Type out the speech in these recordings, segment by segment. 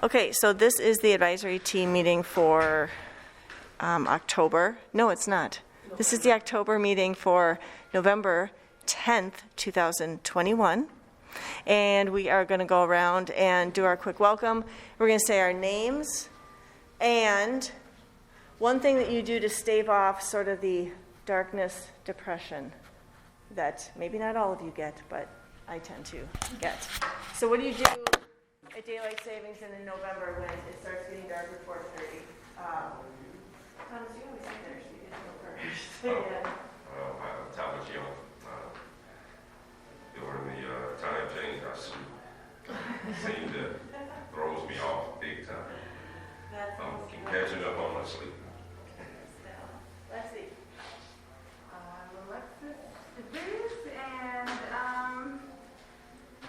Okay, so this is the advisory team meeting for October. No, it's not. This is the October meeting for November 10th, 2021. And we are going to go around and do our quick welcome. We're going to say our names. And one thing that you do to stave off sort of the darkness, depression that maybe not all of you get, but I tend to get. So what do you do at daylight savings and in November when it starts getting dark at 4:30? Thomas, you always say there, so you get to go first. Yeah. Top of you during the time change, I seem to throws me off big time. I'm catching up on my sleep. Let's see. Alexis DeVries, and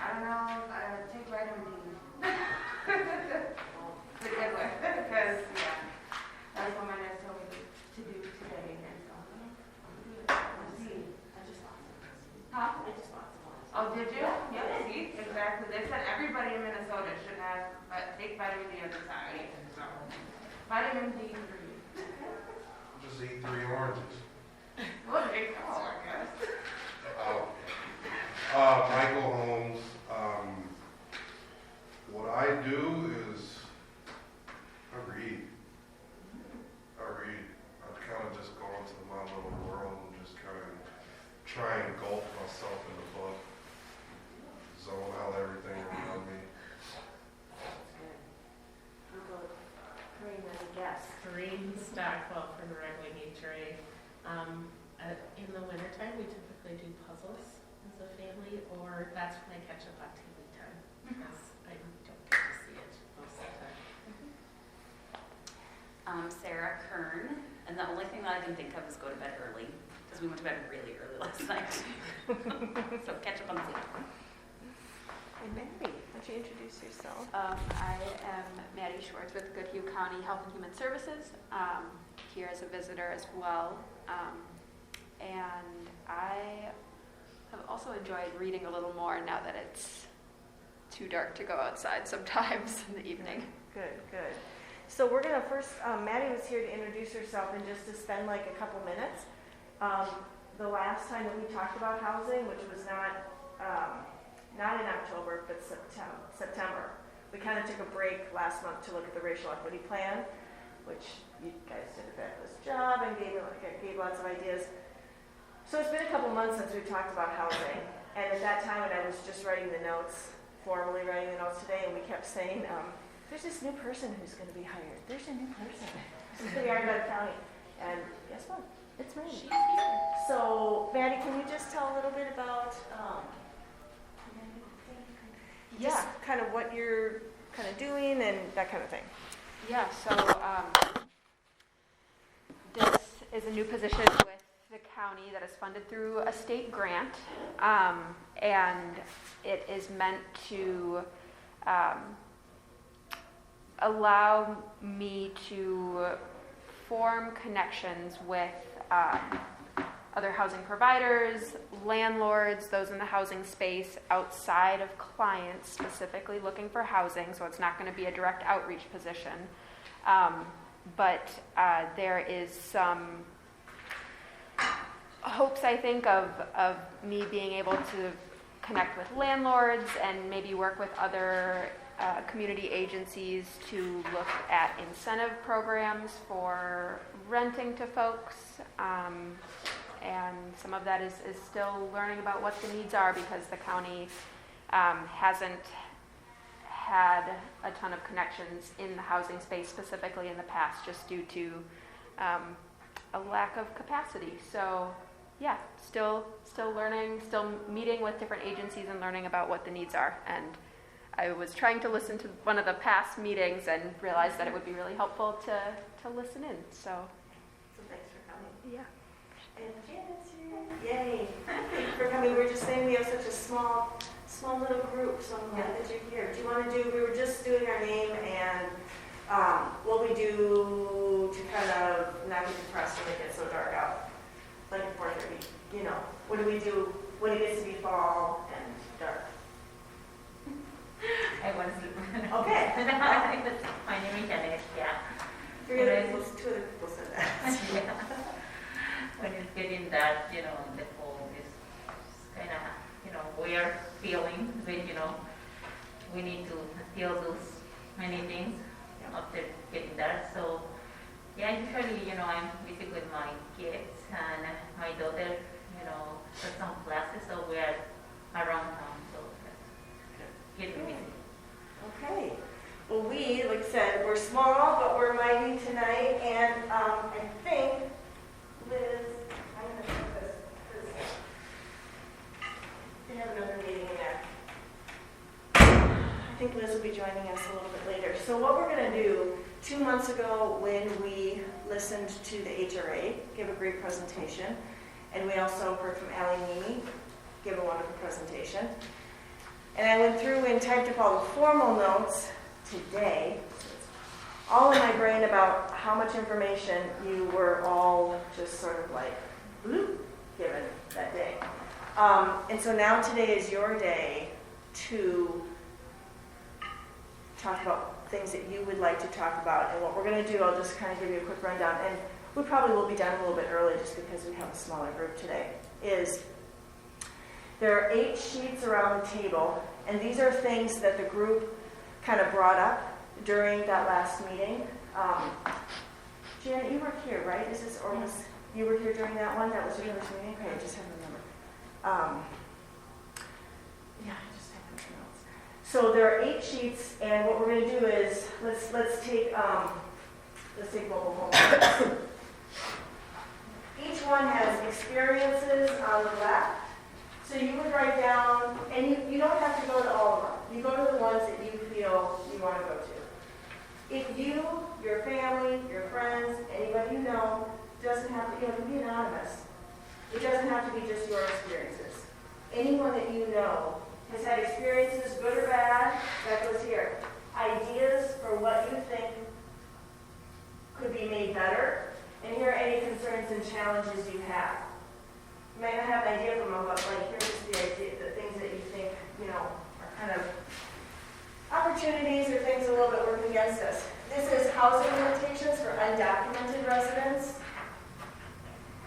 I don't know, take vitamin D. The good way, because that's what my nurse told me to do today, and so I'm gonna do it. I just lost it. Huh? I just lost it. Oh, did you? Yeah, see, exactly. They said everybody in Minnesota should have, take vitamin D every time. So, vitamin D3. Just eat 3 oranges. Well, there you go, I guess. Michael Holmes. What I do is I read. I kind of just go into my little world and just kind of try and engulf myself in the book, zone out everything around me. I'll go with Corinne as a guest. Corinne Stockwell from Regular HRA. In the wintertime, we typically do puzzles as a family, or that's when I catch up on TV time, because I don't get to see it most of the time. Sarah Kern, and the only thing that I can think of is go to bed early, because we went to bed really early last night. So catch up on sleep. And Mary, why don't you introduce yourself? I am Maddie Schwartz with Goodhue County Health and Human Services, here as a visitor as well. And I have also enjoyed reading a little more now that it's too dark to go outside sometimes in the evening. Good. So we're going to first, Maddie was here to introduce herself and just to spend like a couple minutes. The last time that we talked about housing, which was not in October, but September. We kind of took a break last month to look at the racial equity plan, which you guys did a fabulous job and gave lots of ideas. So it's been a couple months since we talked about housing, and at that time when I was just formally writing the notes today, and we kept saying, there's this new person who's going to be hired. There's a new person who's going to be hired by the county. And guess what? It's me. She's here. So, Maddie, can you just tell a little bit about kind of what you're kind of doing and that kind of thing? Yeah, so this is a new position with the county that is funded through a state grant, and it is meant to allow me to form connections with other housing providers, landlords, those in the housing space outside of clients specifically looking for housing, so it's not going to be a direct outreach position. But there is some hopes, I think, of me being able to connect with landlords and maybe work with other community agencies to look at incentive programs for renting to folks. And some of that is still learning about what the needs are, because the county hasn't had a ton of connections in the housing space specifically in the past, just due to a lack of capacity. So yeah, still learning, still meeting with different agencies and learning about what the needs are. And I was trying to listen to one of the past meetings and realized that it would be really helpful to listen in. So Thanks for coming. yeah. And Janet's here. Yay. Thank you for coming. We were just saying we have such a small little group, so I'm glad that you're here. Do you want to we were just doing our name and what we do to kind of not get depressed when it gets so dark out, like at 4:30. What do we do when it gets to be fall and dark? I want to sleep. Okay. My name is Tenant, yeah. Two other people said that. Yeah. When it's getting that, the whole is kind of, weird feeling with, we need to deal those many things after getting that. So, yeah, usually, I'm busy with my kids and my daughter, for some classes, so we're around town, so that's getting busy. Okay. Well, we, like I said, we're small, but we're mighty tonight, and I think Liz, I'm going to put this, because we have another meeting there. I think Liz will be joining us a little bit later. So what we're going to do, 2 months ago when we listened to the HRA give a great presentation, and we also heard from Allie Mimi give a wonderful presentation. And I went through and typed up all the formal notes today, all in my brain about how much information you were all just sort of like bloop, given that day. And so now today is your day to talk about things that you would like to talk about. And what we're going to do, I'll just kind of give you a quick rundown. And we probably will be done a little bit early just because we have a smaller group today. There are 8 sheets around the table, and these are things that the group kind of brought up during that last meeting. Janet, you were here, right? You were here during that one? That was your first meeting? Okay, I just haven't remembered. Yeah, I just have the notes. So there are 8 sheets, and what we're going to do is let's take mobile homes. Each one has experiences on the left. So you would write down, and you don't have to go to all of them. You go to the ones that you feel you want to go to. If you, your family, your friends, anybody you know, doesn't have to, it can be anonymous. It doesn't have to be just your experiences. Anyone that you know has had experiences, good or bad, that goes here. Ideas for what you think could be made better, and here are any concerns and challenges you have. You might not have an idea from them, but here's just the idea, the things that you think, are kind of opportunities or things a little bit working against us. This is housing limitations for undocumented residents.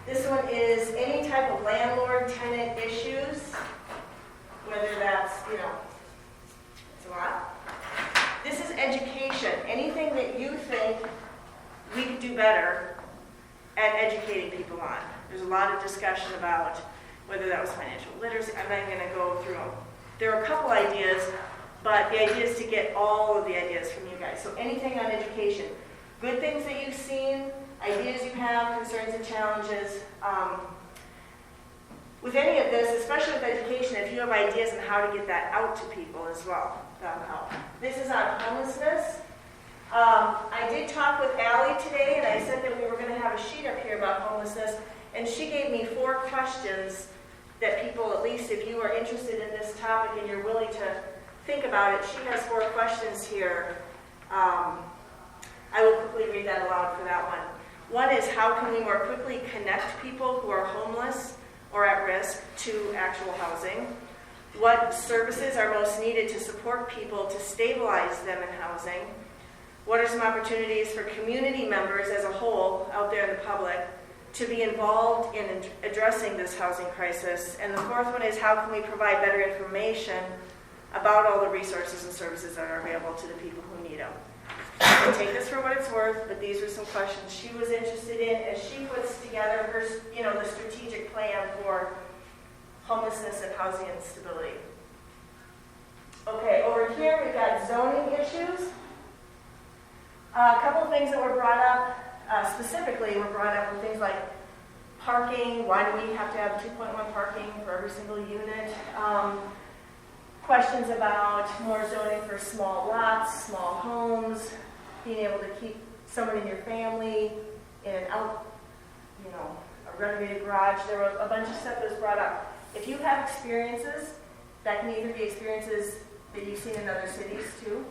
This one is any type of landlord-tenant issues, whether that's, it's a lot. This is education. Anything that you think we could do better at educating people on. There's a lot of discussion about whether that was financial literacy. I'm not even going to go through them. There are a couple ideas, but the idea is to get all of the ideas from you guys. So anything on education, good things that you've seen, ideas you have, concerns and challenges. With any of this, especially with education, if you have ideas on how to get that out to people as well, that'll help. This is on homelessness. I did talk with Allie today, and I said that we were going to have a sheet up here about homelessness, and she gave me 4 questions that people, at least if you are interested in this topic and you're willing to think about it, she has 4 questions here. I will quickly read that aloud for that one. One is, how can we more quickly connect people who are homeless or at risk to actual housing? What services are most needed to support people to stabilize them in housing? What are some opportunities for community members as a whole out there in the public to be involved in addressing this housing crisis? And the 4th one is, how can we provide better information about all the resources and services that are available to the people who need them? So take this for what it's worth, but these are some questions she was interested in as she puts together her, the strategic plan for homelessness and housing instability. Okay, over here we've got zoning issues. A couple of things that were brought up, specifically were brought up with things like parking. Why do we have to have 2.1 parking for every single unit? Questions about more zoning for small lots, small homes, being able to keep someone in your family in an out, a renovated garage. There were a bunch of stuff that was brought up. If you have experiences, that can either be experiences that you've seen in other cities too,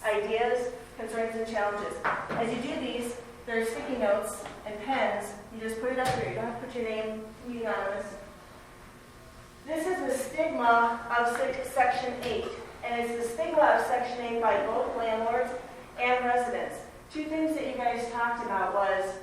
ideas, concerns, and challenges. As you do these, there are sticky notes and pens. You just put it up here. You don't have to put your name, be anonymous. This is the stigma of Section 8, and it's the stigma of Section 8 by both landlords residents. Two things that you guys talked about was,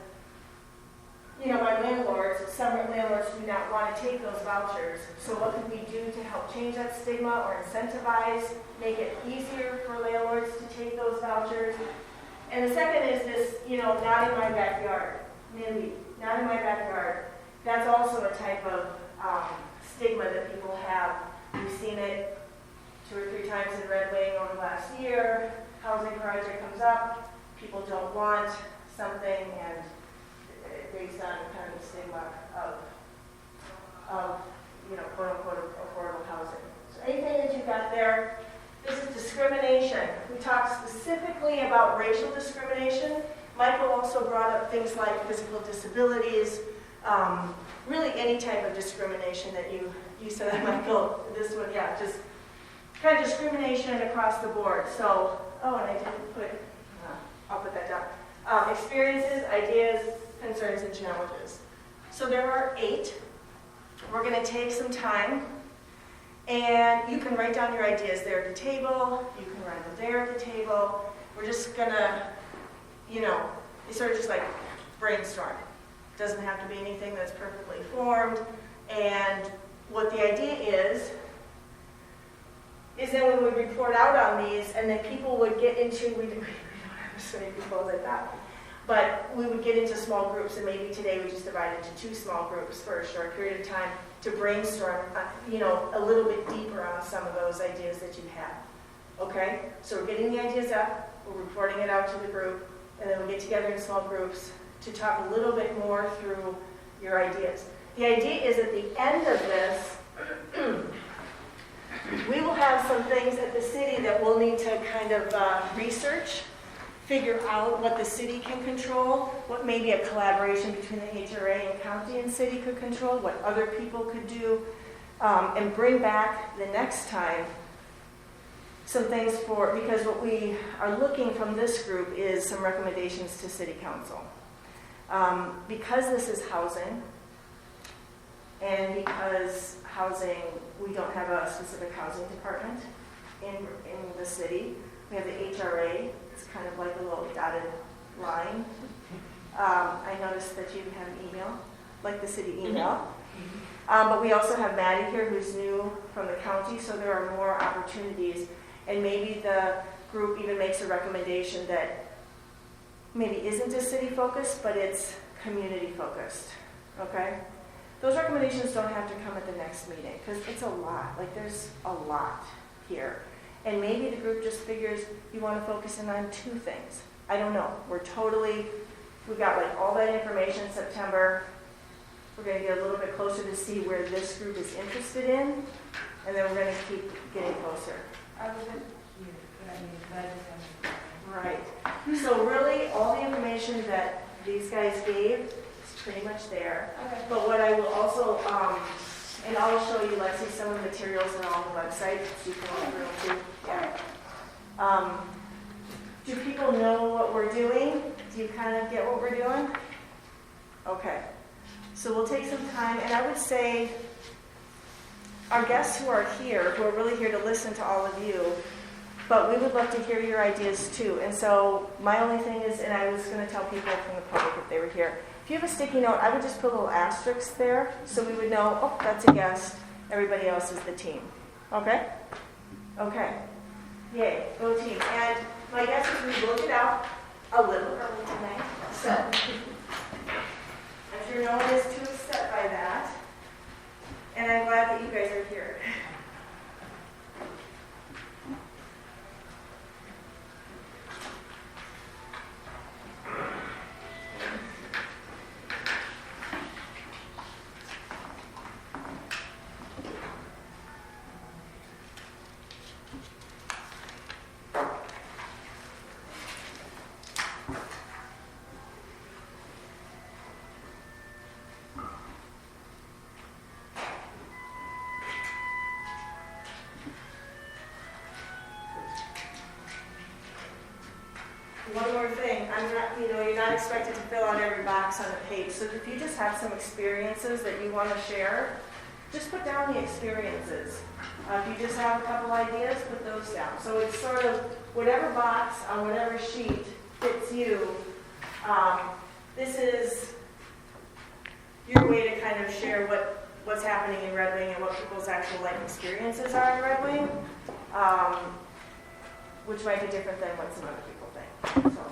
my landlords, some landlords do not want to take those vouchers. So what can we do to help change that stigma or incentivize, make it easier for landlords to take those vouchers? And the second is this, not in my backyard. NIMBY, not in my backyard. That's also a type of stigma that people have. We've seen it 2 or 3 times in Red Wing over the last year. Housing project comes up, people don't want something, and based on kind of the stigma of quote unquote affordable housing. So anything that you got there, this is discrimination. We talked specifically about racial discrimination. Michael also brought up things like physical disabilities, really any type of discrimination that you said, Michael, this one, yeah, just kind of discrimination across the board. So, and I didn't put, I'll put that down. Experiences, ideas, concerns, and challenges. So there are 8. We're going to take some time, and you can write down your ideas there at the table. You can write them there at the table. We're just going to, it's sort of just like brainstorm. It doesn't have to be anything that's perfectly formed. And what the idea is then we would report out on these, and then people would get into, we don't have so many people like that, but we would get into small groups, and maybe today we just divide into 2 small groups for a short period of time to brainstorm, a little bit deeper on some of those ideas that you have. Okay? So we're getting the ideas up, we're reporting it out to the group, and then we get together in small groups to talk a little bit more through your ideas. The idea is at the end of this, we will have some things at the city that we'll need to kind of research, figure out what the city can control, what maybe a collaboration between the HRA and county and city could control, what other people could do, and bring back the next time some things because what we are looking from this group is some recommendations to city council. Because this is housing, and because housing, we don't have a specific housing department in the city. We have the HRA. It's kind of like a little dotted line. I noticed that you have an email, like the city email. But we also have Maddie here, who's new from the county, so there are more opportunities. And maybe the group even makes a recommendation that maybe isn't a city focused, but it's community focused. Okay? Those recommendations don't have to come at the next meeting, because it's a lot. Like, there's a lot here. And maybe the group just figures you want to focus in on 2 things. I don't know. We've got like all that information in September. We're going to get a little bit closer to see where this group is interested in, and then we're going to keep getting closer. Right. So really, all the information that these guys gave is pretty much there. Okay. But what I will also, and I'll show you, Lexi, some of the materials that are on the website, so you can look through them too. Yeah. Do people know what we're doing? Do you kind of get what we're doing? Okay. So we'll take some time, and I would say our guests who are really here to listen to all of you, but we would love to hear your ideas too. And so my only thing is, and I was going to tell people from the public if they were here, if you have a sticky note, I would just put little asterisks there so we would know, oh, that's a guest, everybody else is the team. Okay? Okay. Yay, go team. And my guess is we will get out a little early tonight, so I'm sure no one is too upset by that. And I'm glad that you guys are here. One more thing, you're not expected to fill out every box on the page. So if you just have some experiences that you want to share, just put down the experiences. If you just have a couple ideas, put those down. So it's sort of whatever box on whatever sheet fits you. This is your way to kind of share what's happening in Red Wing and what people's actual life experiences are in Red Wing, which might be different than what some other people think. So.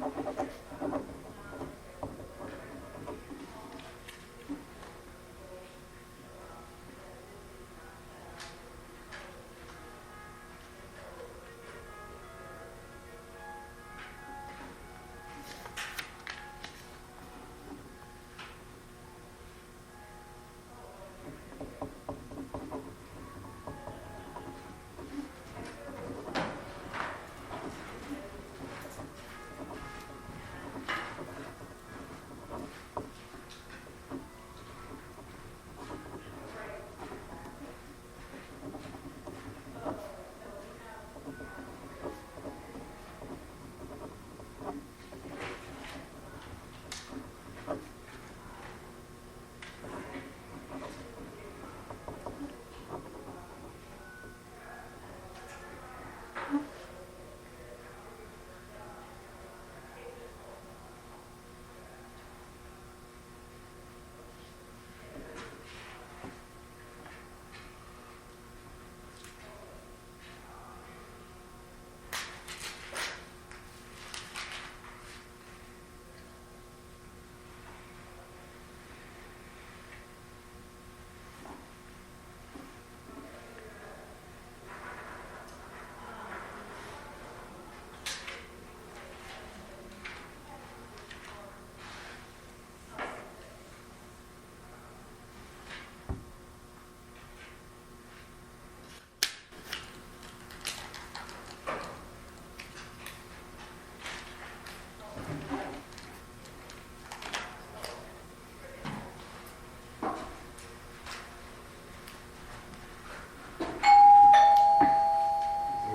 We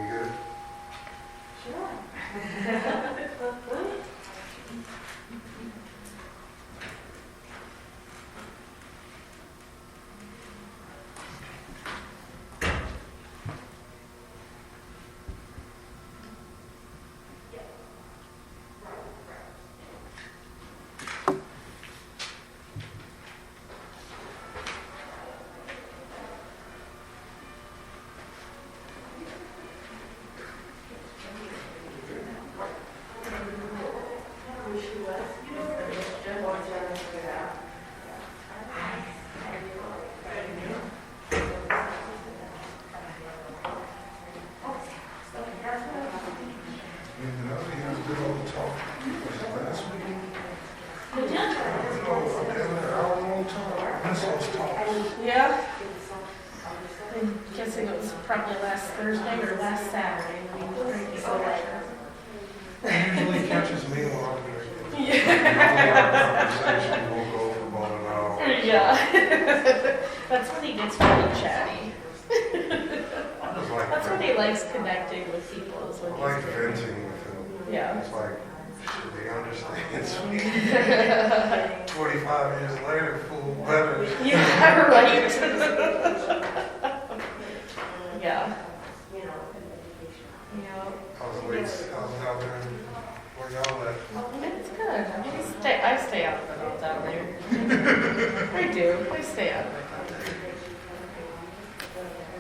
good? Yeah. I'm guessing it was probably last Thursday or last Saturday when he was drinking so much. It usually catches me when I'm drinking. Yeah. Our conversation will go for about an hour. Yeah. That's when he gets really chatty. I just like That's when he likes connecting with people, is when I like he's drinking. venting with him. Yeah. It's like, they understand me. 25 years later, fool better. Yeah, right. Yeah. Yeah. How's it out there? Where y'all at? It's good. I stay out of it all down there. I do. I stay out of it down there.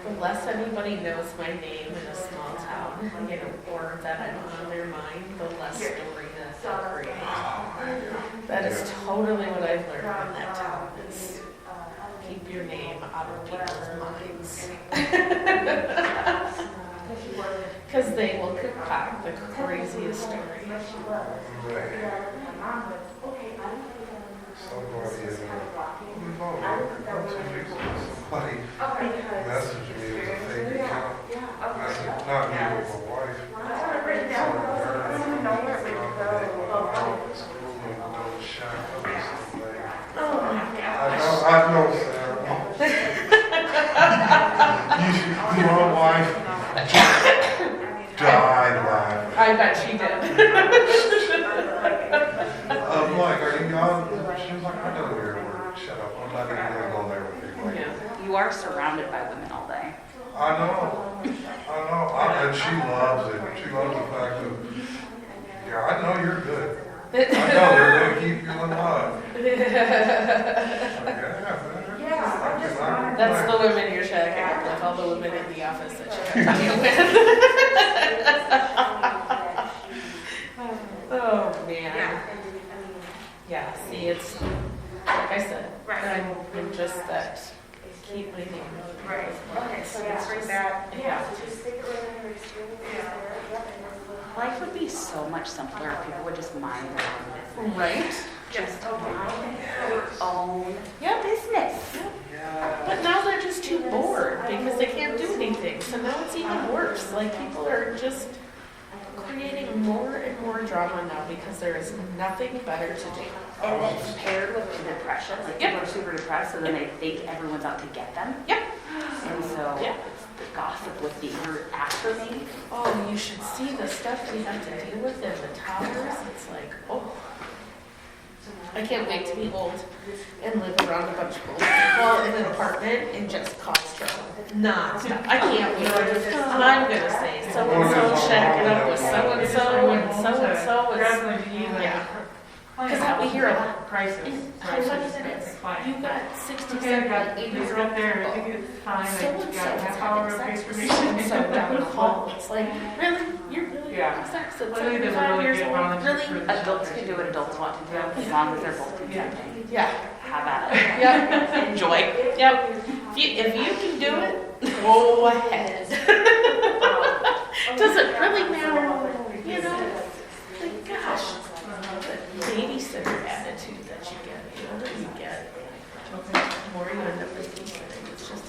The less anybody knows my name in a small town, you know, or that I'm on their mind, the less story that they'll create. That is totally what I've learned in that town, is keep your name out of people's minds. Because they will concoct the craziest story. Somebody messaged me, it was a fake account. Message, not me, but my wife. I know, Sarah. Your wife died laughing. I bet she did. I'm like, are you gone? She was like, I know you're at work. Shut up. I'm not even gonna go there with you. Like, Yeah. You are surrounded by women all day. I know. And she loves it. She loves the fact that, yeah, I know you're good. I know they're gonna keep you alive. That's the women you're shacking up with, all the women in the office that you're talking with. Oh man. Yeah, see, it's, like I said, I'm just that, keep my name out. Right. Okay, so yeah, bring that. Yeah. Just stick it right in your experience there. Yep, and then we'll- Life would be so much simpler if people would just mind their own business. Right? Just mind their own Yep. business. But now they're just too bored because they can't do anything. So now it's even worse. Like people are just creating more and more drama now because there is nothing better to do. And it's paired with depression, like Yep. people are super depressed, so then they think everyone's out to get them. Yep. And so Yep. it's the gossip with the after me. Oh, you should see the stuff we have to deal with in the towers. It's like, oh. I can't wait to be old and live around a bunch of old people in an apartment and just cause trouble. Non-stop. I can't wait. I'm gonna say so-and-so shacking up with so-and-so and so-and-so and yeah. Because that we hear a lot. Crisis. How much is it? You got 60, Okay, I 70, got 80 these right there, I think people. it's fine, I So-and-so got is half hour of having sex with information. so-and-so down the hall. It's like, really? You're really Yeah. having sex at Luckily, there's a 75 really years good old? volunteer Really? for this. Adults can do what adults want to do, as long as they're both consenting. Yeah. Have at it. Yep. Enjoy. Yep. If you can do it, go ahead. Does it really matter? You know? Like, gosh. The babysitter attitude that you get, the older you get, the more you end up babysitting. It's just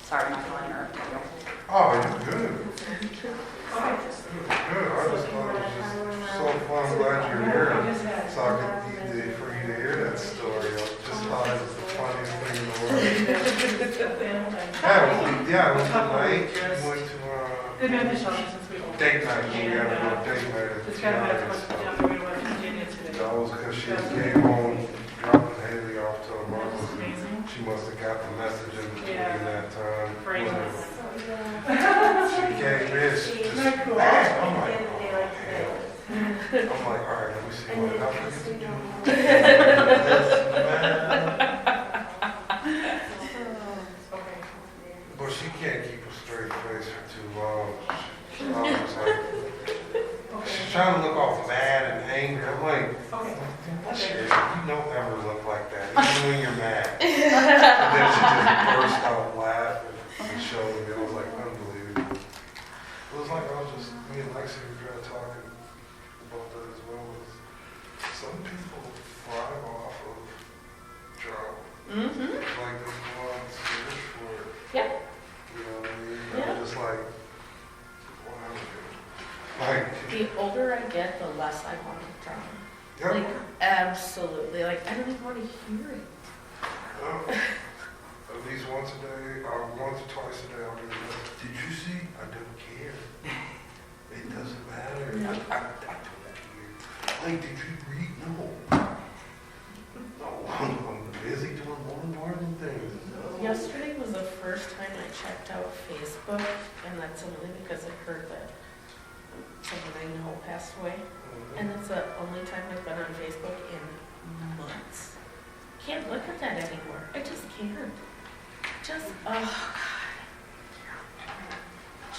Sorry, I'm not going to interrupt you. Oh, you're good. Good. I just thought it was just so fun. I'm glad you're here. So I could, for you to hear that story. I just thought it was the funniest thing in the world. Yeah, it was the night we went to They've been at the shelter since we opened. date night. We had a little date night at It's the kind of Tiara, that's so. what down the way to West Virginia today. That was because she came home, dropping Haley off to her mother's. It's amazing. She must have got the message in between Yeah. that time. Brainless. She came in, she just Isn't that cool? bang. I'm like, oh, hell. I'm like, all right, let me see what else we can do. But she can't keep a straight face for too long. She's always like, she's trying to look all mad and angry. I'm like, shit, you don't ever look like that, even when you're mad. And then she just burst out laughing and showed me. I was like, unbelievable. It was like I was just, me and Lexi were kind of talking about that as well. Some people thrive off of drama. Mm-hmm. Like they go on stage for it. Yep. You know what I mean? Yeah. I'm just like, wow. Like, The older I get, the less I want to drama. yeah. Like, absolutely. Like, I don't even want to hear it. At least once a day, once or twice a day, I'll be like, did you see? I don't care. It doesn't matter. I don't care. Like, did you read? No. No, I'm busy doing more important things. Yesterday was the first time I checked out Facebook, and that's only because I heard that someone I know passed away. And it's the only time I've been on Facebook in months. Can't look at that anymore. I just can't. Just, oh,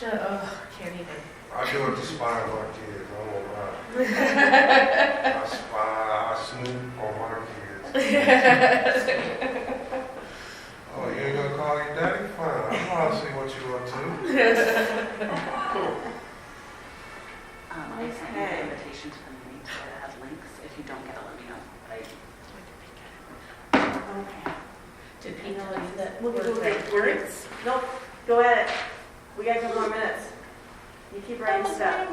God. Can't even. I do it to spy on my kids. I won't lie. I snoop on my kids. Oh, you ain't gonna call your daddy? Fine. I want to see what you up to. I sent you the invitation to the meeting that has links. If you don't get it, let me know. Did Pete tell you that We'll we're do it. grandparents? Nope, go at it. We got a couple more minutes. You keep writing stuff.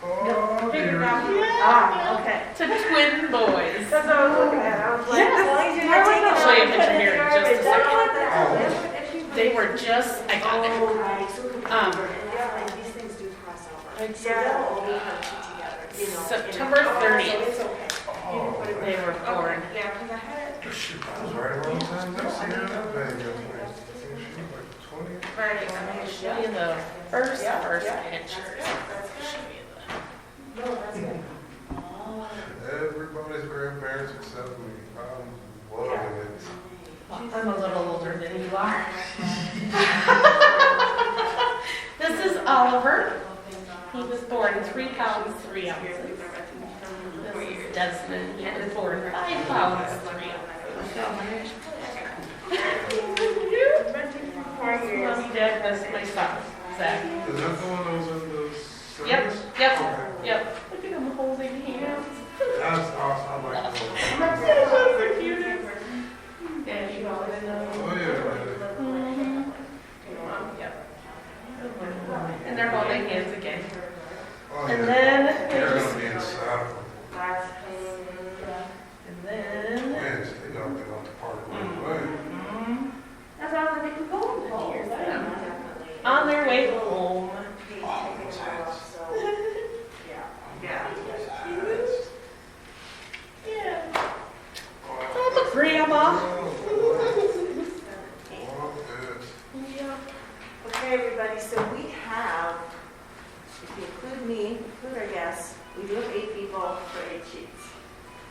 Oh, dear. Ah, okay. To twin boys. That's what I was looking at. I was like, Yes. as long as you're I not will taking it show you a out and picture putting it here in in the just a garbage. I don't want second. that. They were just, I got it. These things do cross over. Like, So they'll all be punched together, you know. September 30th. So it's okay. You can put it They were born. Yeah, because I had it. Shoot, I was right around the time I see her that bad yesterday. I think she was like 20. Right, I'm gonna show you the first pictures. Show you that. No, that's good. Everybody's grandparents except me. I'm loving it. I'm a little older than you are. This is Oliver. He was born 3 pounds, 3 ounces. Desmond, and 4 and 5 pounds. Mommy, Dad, that's my son, Zach. Is that the one that was in the Yep, service? yep, Okay. yep. Look at them holding hands. That's awesome. I like those. That's the cutest. Yeah, she always knows. Oh, yeah. Yep. And they're holding hands again. Oh, And yeah. then, They're gonna be inside. and then, Wednesday, they know they want to park right away. That's all they could go for. here's them. On their way home. Oh, those hats. Yeah. Oh, Oh, the grandma. good. Okay, everybody, so we have, if you include me, include our guests, we do have 8 people for 8 sheets.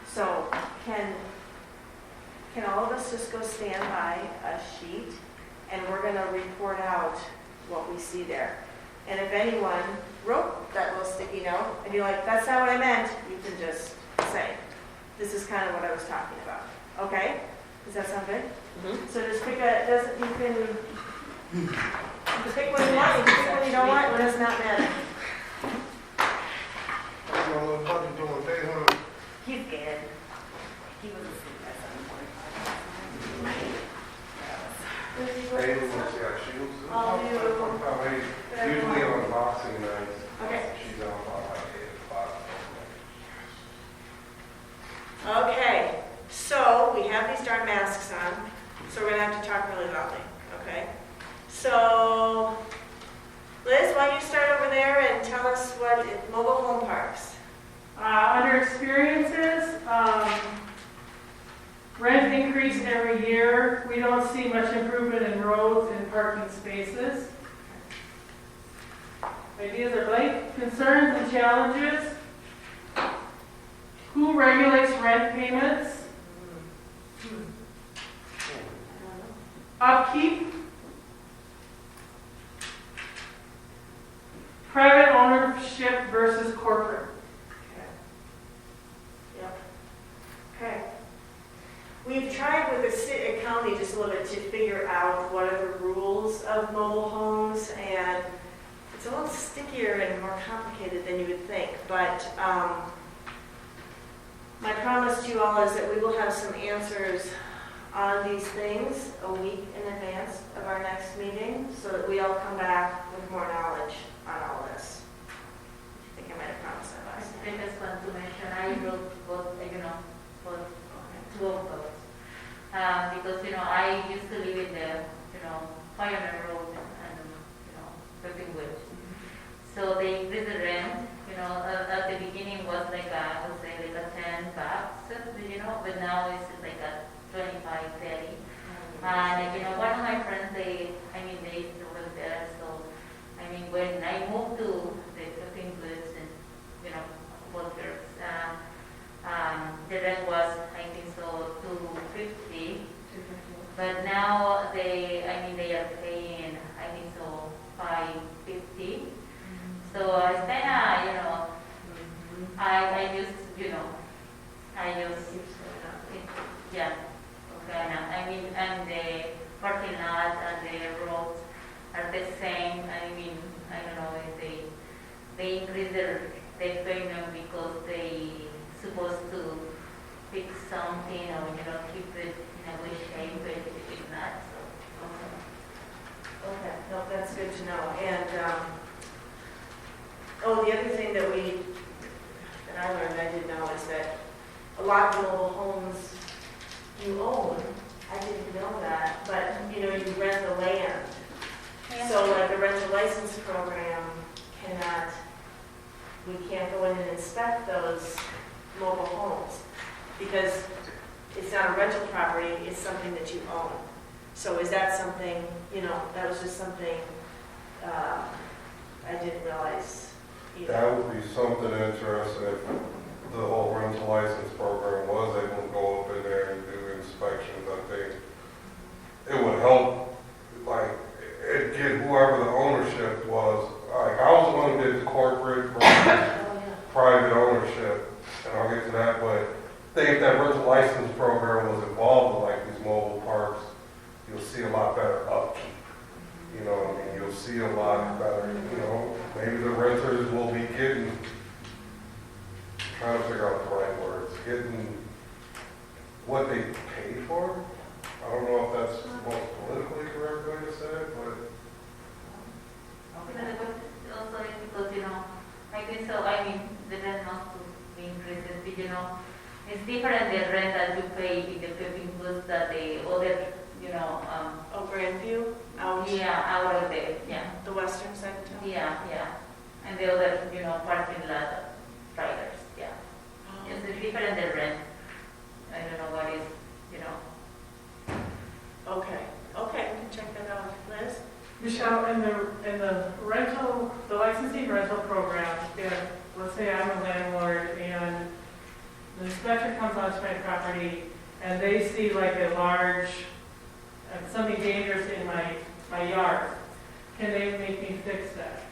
So can all of us just go stand by a sheet and we're gonna report out what we see there. And if anyone wrote that little sticky note and you're like, that's not what I meant, you can just say, this is kind of what I was talking about. Okay? Does that sound good? So just pick you can pick what you want, you can pick what you don't want, it does not matter. What's my little buddy doing? They want He's good. He was asleep at some point. Hey, what's got shoes? All new. Hey, usually on boxing nights. Okay. She's on about like 8 o'clock. Okay, so we have these darn masks on, so we're gonna have to talk really loudly, okay? So, Liz, why don't you start over there and tell us what mobile home parks? Under experiences, rent increase every year. We don't see much improvement in roads and parking spaces. Ideas are blank. Concerns and challenges. Who regulates rent payments? Upkeep. Private ownership versus corporate. Yep. Okay. We've tried with the county just a little bit to figure out what are the rules of mobile homes, and it's a little stickier and more complicated than you would think, but my promise to you all is that we will have some answers on these things a week in advance of our next meeting, so that we all come back with more knowledge on all this. I think I might have promised that last time. I just want to mention, I wrote both, for two of those. Because, I used to live in the, Fireman Road and, Brooklyn. So they increased the rent, at the beginning was like I would say like a $10, but now it's like a 25, 30. And, one of my friends, they used to work there, so, when I moved to the cooking goods and, workers, the rent was, I think so, $250. But now they are paying, I think so, $550. So it's kind of, I use, yeah, okay, and the parking lot and the roads are the same. I don't know if they increase their payment because they supposed to fix something or, keep it in a good shape, but it's not, so. Okay, no, that's good to know. And, the other thing that I learned, I didn't know, is that a lot of mobile homes you own. I didn't know that, but, you rent the land. So like the rental license program we can't go in and inspect those mobile homes because it's not a rental property, it's something that you own. So is that something, that was just something I didn't realize either. That would be something interesting if the whole rental license program was able to go up in there and do inspections. I think it would help, like, it get whoever the ownership was. Like, I was the one who did the corporate versus private ownership, and I'll get to that, but think if that rental license program was involved with like these mobile parks, you'll see a lot better upkeep. You know what I mean? You'll see a lot better, you know, maybe the renters will be getting, trying to figure out the right words, getting what they paid for. I don't know if that's the most politically correct way to say it, but Also, because, you know, I think so, I mean, the rent must be increased, but, you know, it's different the rent that you pay in the Pepping Booth that the other, you know, Oh, Grandview, out, yeah, out of the, yeah, the western side of town? yeah, and the other, you know, parking lot riders, yeah. It's different the rent. I don't know what is, you know. Okay, okay, we can check that out. Liz? Michelle, in the rental, the licensing rental program, if, let's say I'm a landlord and the inspector comes onto my property and they see like a large, something dangerous in my yard, can they make me fix that?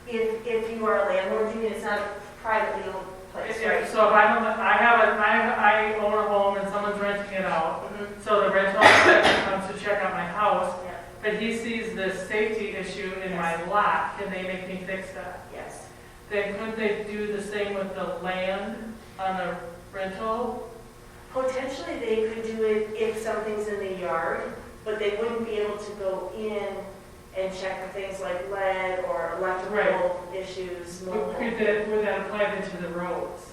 If you are a landlord, you mean it's not a privately owned place, right? So if I own a home and someone's renting it out, Mhm. so the rental inspector comes to check out my house, Yeah, but he sees the safety issue in my lot, can they make me fix that? yes. Then couldn't they do the same with the land on the rental? Potentially, they could do it if something's in the yard, but they wouldn't be able to go in and check for things like lead or electrical issues, mold. Would that apply then to the roads?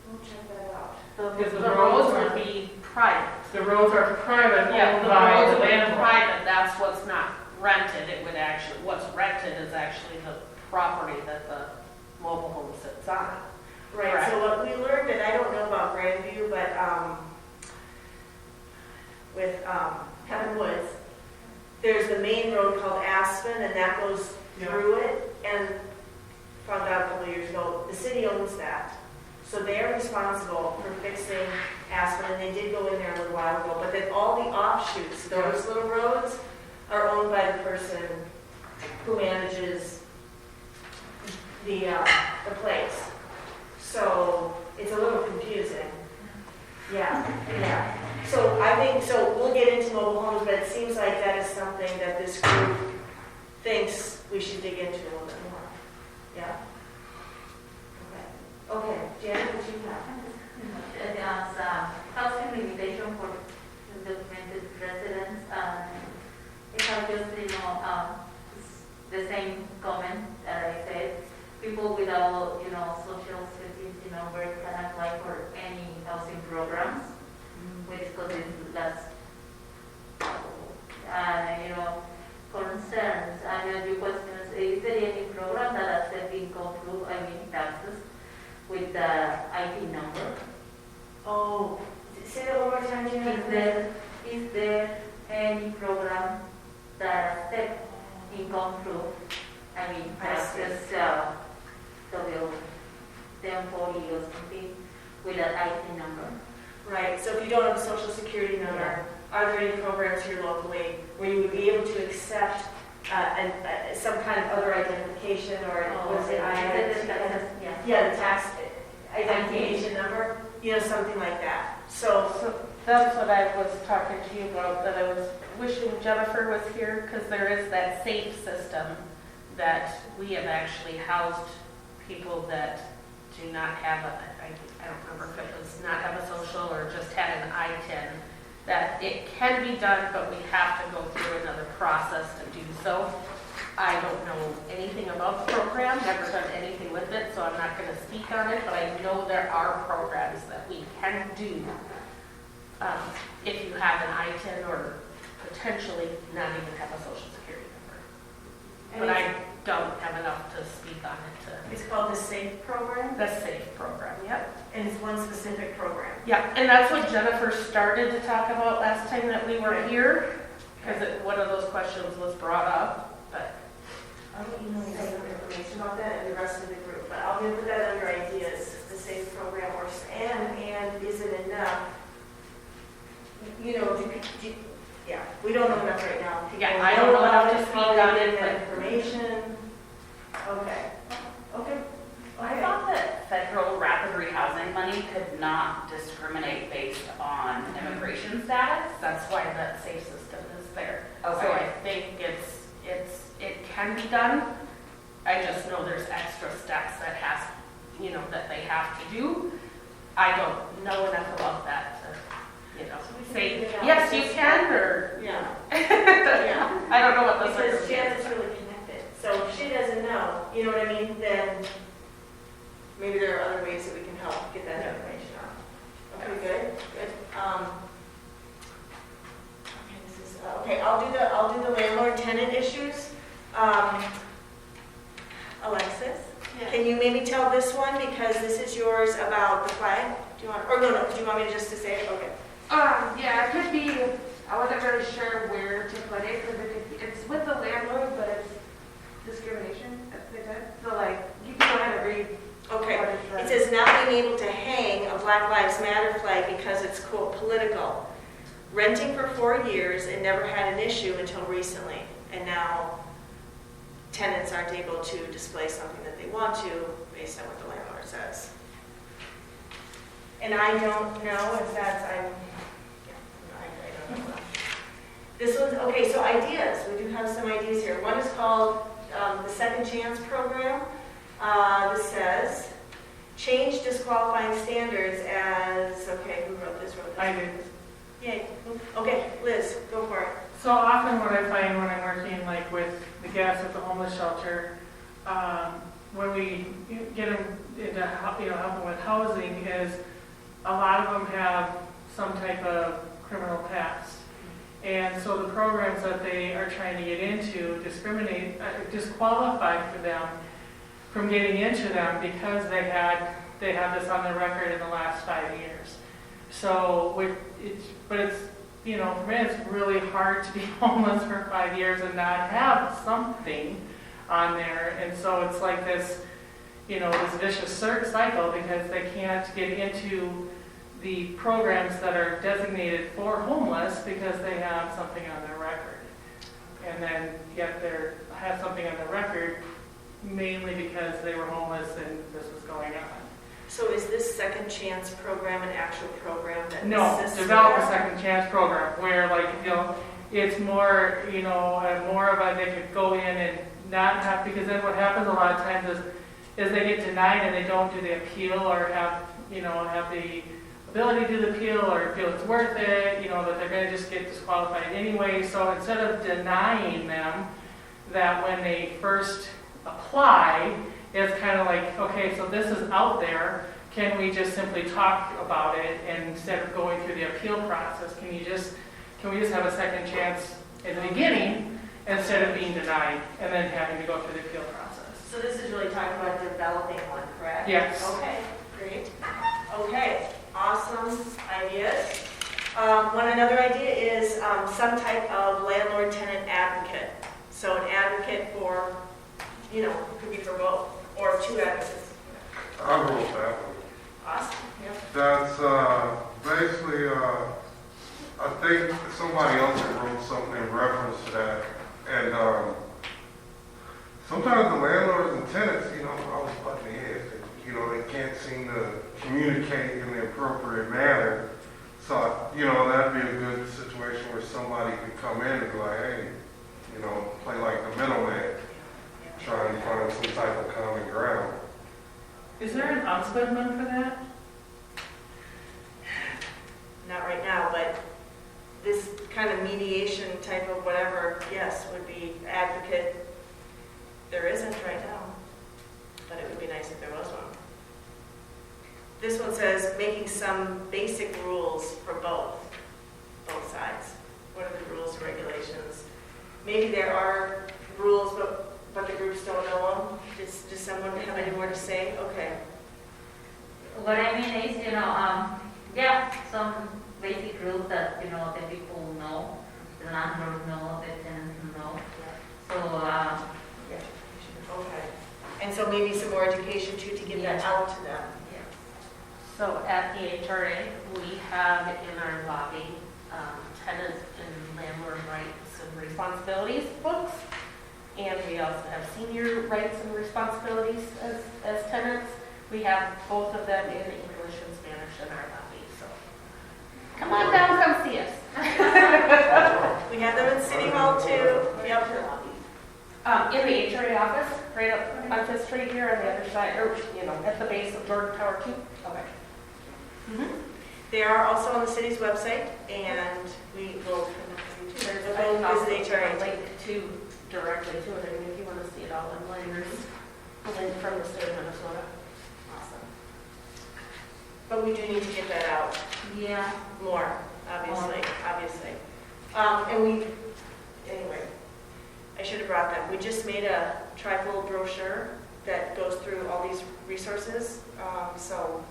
We'll check that out. Because The roads would be private. The roads are private, Yeah, owned the by roads the would be landlord. private, that's what's not rented, it would actually, what's rented is actually the property that the mobile home sits on. Right, Correct. so what we learned, and I don't know about Grandview, but with Heaven Woods, there's the main road called Aspen, and that goes Yeah. through it, and found out a couple of years ago, the city owns that. So they're responsible for fixing Aspen, and they did go in there a little while ago, but then all the offshoots, those little roads, are owned by the person who manages the place. So it's a little confusing. Yeah. So I think, so we'll get into mobile homes, but it seems like that is something that this group thinks we should dig into a little bit more. Yeah? Okay, Janet, what do you have? There's housing limitation for undocumented residents. If I just, you know, the same comment that I said, people without, you know, social security number can apply for any housing programs. We discussed this last, you know, concerns. And your question is there any program that accepts income proof, I mean taxes, with the IT number? Oh, say that one more time, Janet. Is there any program that accepts income proof? I mean, I see. taxes, the employee or something with an IT number? Right, so if you don't have a social security number, are there any programs here locally where you would be able to accept some kind of other identification or was it Yeah. Yeah, the tax identification number, you know, something like that. So, So that's what I was talking to you about, that I was wishing Jennifer was here, because there is that SAFE system that we have actually housed people that do not have I don't remember if it was not have a social or just had an ITIN, that it can be done, but we have to go through another process to do so. I don't know anything about the program, never done anything with it, so I'm not going to speak on it, but I know there are programs that we can do if you have an ITIN or potentially not even have a social security number. But I don't have enough to speak on it to. it's called the SAFE program, The SAFE program, yep. and it's one specific program. Yeah, and that's what Jennifer started to talk about last time that we were here, because one of those questions was brought up, but. I'll let you know some information about that and the rest of the group, but I'll put that under ideas, the SAFE program, and is it enough? You know, yeah, we don't know enough right now. People Yeah, I don't know enough to speak how they on get it, that but- information. Okay. I thought that money could not discriminate based on immigration status? That's why that safe system is there. So Okay. I think it can be done. I just know there's extra steps that that they have to do. I don't know enough about that to, say, yes, you can, or, Yeah. I don't know what the Because circumstances Janet's are. really connected, so if she doesn't know, you know what I mean, then maybe there are other ways that we can help get that information out. Okay, good. Okay, okay, I'll do the landlord-tenant issues. Alexis, can you maybe tell this one, because this is yours about the flag? Do you want, or no, do you want me just to say it? Okay. Yeah, it could be, I wasn't really sure where to put it, because it's with the landlord, but it's discrimination, as they said. So like, you can go ahead and read. Okay, what it's it says not being able to hang a Black Lives Matter flag because it's, quote, political. Renting for 4 years and never had an issue until recently. And now tenants aren't able to display something that they want to based on what the landlord says. And I don't know if that's, I don't know. This one's, okay, so ideas. We do have some ideas here. One is called the Second Chance Program. This says, change disqualifying standards as, okay, who wrote this? I did. Yay. Okay, Liz, go for it. So often what I find when I'm working like with the guests at the homeless shelter, when we get them into helping with housing, is a lot of them have some type of criminal past. And so the programs that they are trying to get into disqualify for them from getting into them because they have this on their record in the last 5 years. So for me, it's really hard to be homeless for 5 years and not have something on there. And so it's like this, this vicious cycle because they can't get into the programs that are designated for homeless because they have something on their record. And then yet they have something on their record mainly because they were homeless and this was going on. So is this Second Chance Program an actual program that No, assists develop a with that? second chance program where it's more, more of a, they could go in and not have, because then what happens a lot of times is they get denied and they don't do the appeal or have the ability to do the appeal or feel it's worth it, that they're gonna just get disqualified anyway. So instead of denying them that when they first apply, it's kind of like, okay, so this is out there. Can we just simply talk about it and instead of going through the appeal process? Can we just have a second chance in the beginning instead of being denied and then having to go through the appeal process? So this is really talking about developing one, correct? Yes. Okay, great. Okay, awesome ideas. Another idea is some type of landlord-tenant advocate. So an advocate for, it could be for both, or two advocates. I wrote that one. Awesome, yeah. That's basically, I think somebody else had wrote something in reference to that. And sometimes the landlords and tenants, always butt heads. They can't seem to communicate in the appropriate manner. So, that'd be a good situation where somebody could come in and be like, hey, play like the middleman, trying to find some type of common ground. Is there an ombudsman for that? Not right now, but this kind of mediation type of whatever, yes, would be advocate. There isn't right now, but it would be nice if there was one. This one says making some basic rules for both sides. What are the rules and regulations? Maybe there are rules, but the groups don't know them. Does someone have any more to say? Okay. What I mean is, some basic rules that, the people know, the landlord know, the tenants know. So, Okay. And so maybe some more education too to get that out to them. So at the HRA, we have in our lobby tenant and landlord rights and responsibilities books. And we also have senior rights and responsibilities as tenants. We have both of them in English and in our lobby, so. Come on down, come see us. We have them in City Hall too. Yep. In the HRA office, right up on Fifth Street here on the other side, or, at the base of Jordan Tower 2. Okay. They are also on the city's website, and we will, There's we'll a go visit HRA. link to directly to it, I mean, if you want to see it all online, there's a link from the state of Minnesota. Awesome. But we do need to get that out Yeah. more, obviously. And anyway, I should have brought that. We just made a trifold brochure that goes through all these resources, so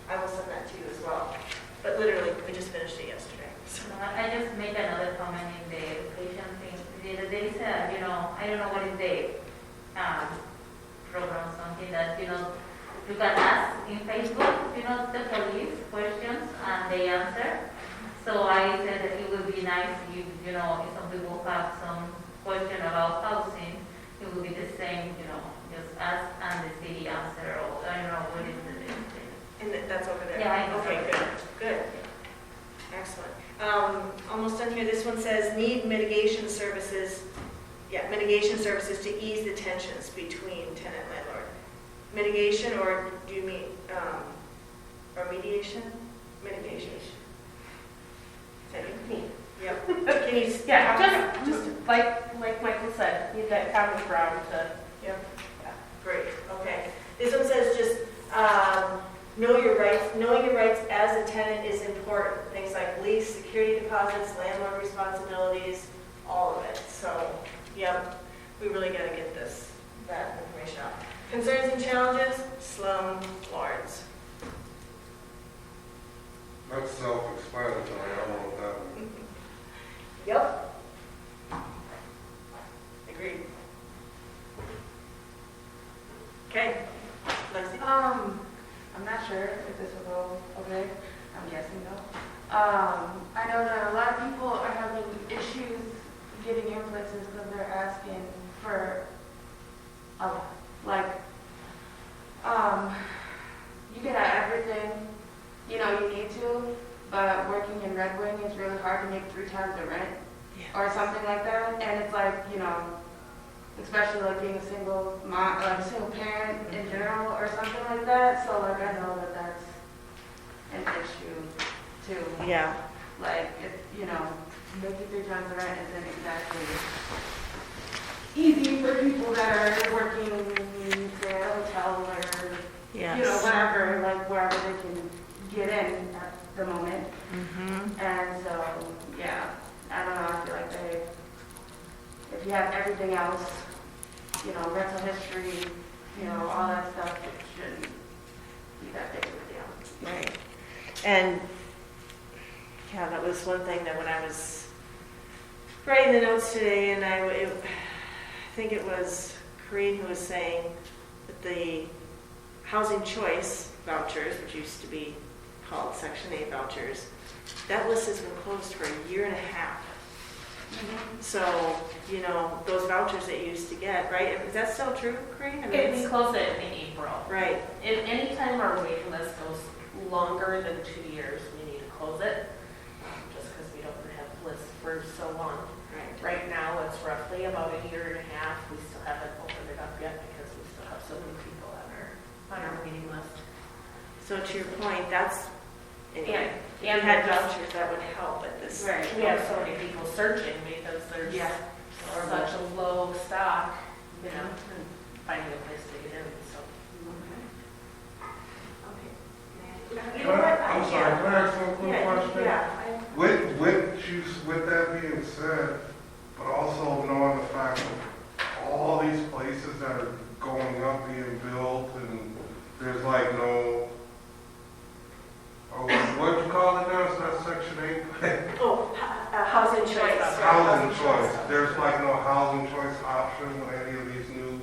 I will send that to you as well. But literally, we just finished it yesterday. So. I just make another comment in the education thing. There is a, I don't know what is the program, something that, you can ask in Facebook, the police questions and they answer. So I said that it would be nice if, if some people have some question about housing, it would be the same, just ask and the city answer, or I don't know what is the thing. And that's over there? Yeah, I know. Okay, good. Excellent. Almost done here. This one says need mitigation services. Yeah, mitigation services to ease the tensions between tenant and landlord. Mitigation, or do you mean, or mediation? Mitigation. Is that me? Yep. Can you, Yeah, just like Michael said, need that common ground to. Yep. Great, okay. This one says just, know your rights. Knowing your rights as a tenant is important. Things like lease, security deposits, landlord responsibilities, all of it. So, yep, we really got to get that information out. Concerns and challenges, slumlords. That's self-explanatory, I don't know what that means. Yep. Agreed. Okay. Lexi? I'm not sure if this will go okay. I'm guessing no. I know that a lot of people are having issues getting in places because they're asking for a lot. Like, you can have everything, you need to, but working in Red Wing is really hard to make 3 times the rent or something like that. And it's like, especially like being a single mom, like a single parent in general or something like that. So like I know that that's an issue too. Yeah. Like if, making 3 times the rent isn't exactly easy for people that are working say at a hotel or Yes. whatever, like wherever they can get in at the moment. Mm-hmm. And so, yeah, I don't know, I feel like if you have everything else, rental history, all that stuff, it shouldn't be that big of a deal. Right. And, yeah, that was one thing that when I was writing the notes today, and I think it was Corinne who was saying that the housing choice vouchers, which used to be called Section 8 vouchers, that list has been closed for a year and a half. So, those vouchers that you used to get, right? Is that still true, Corinne? We close it in April. Right. Anytime our waiting list goes longer than 2 years, we need to close it, just because we don't have lists for so long. Right now, it's roughly about a year and a half. We still haven't opened it up yet because we still have so many people on our waiting list. So to your point, that's, And if you had vouchers, that would help at this. Right. we have so many people searching because there's such a low stock, and finding a place to get in, so. I'm sorry, can I ask one quick question? Yeah. With that being said, but also knowing the fact that all these places that are going up, being built, and there's like no, what you call it now, it's not Section 8? Housing choice. Housing choice. There's like no housing choice option with any of these new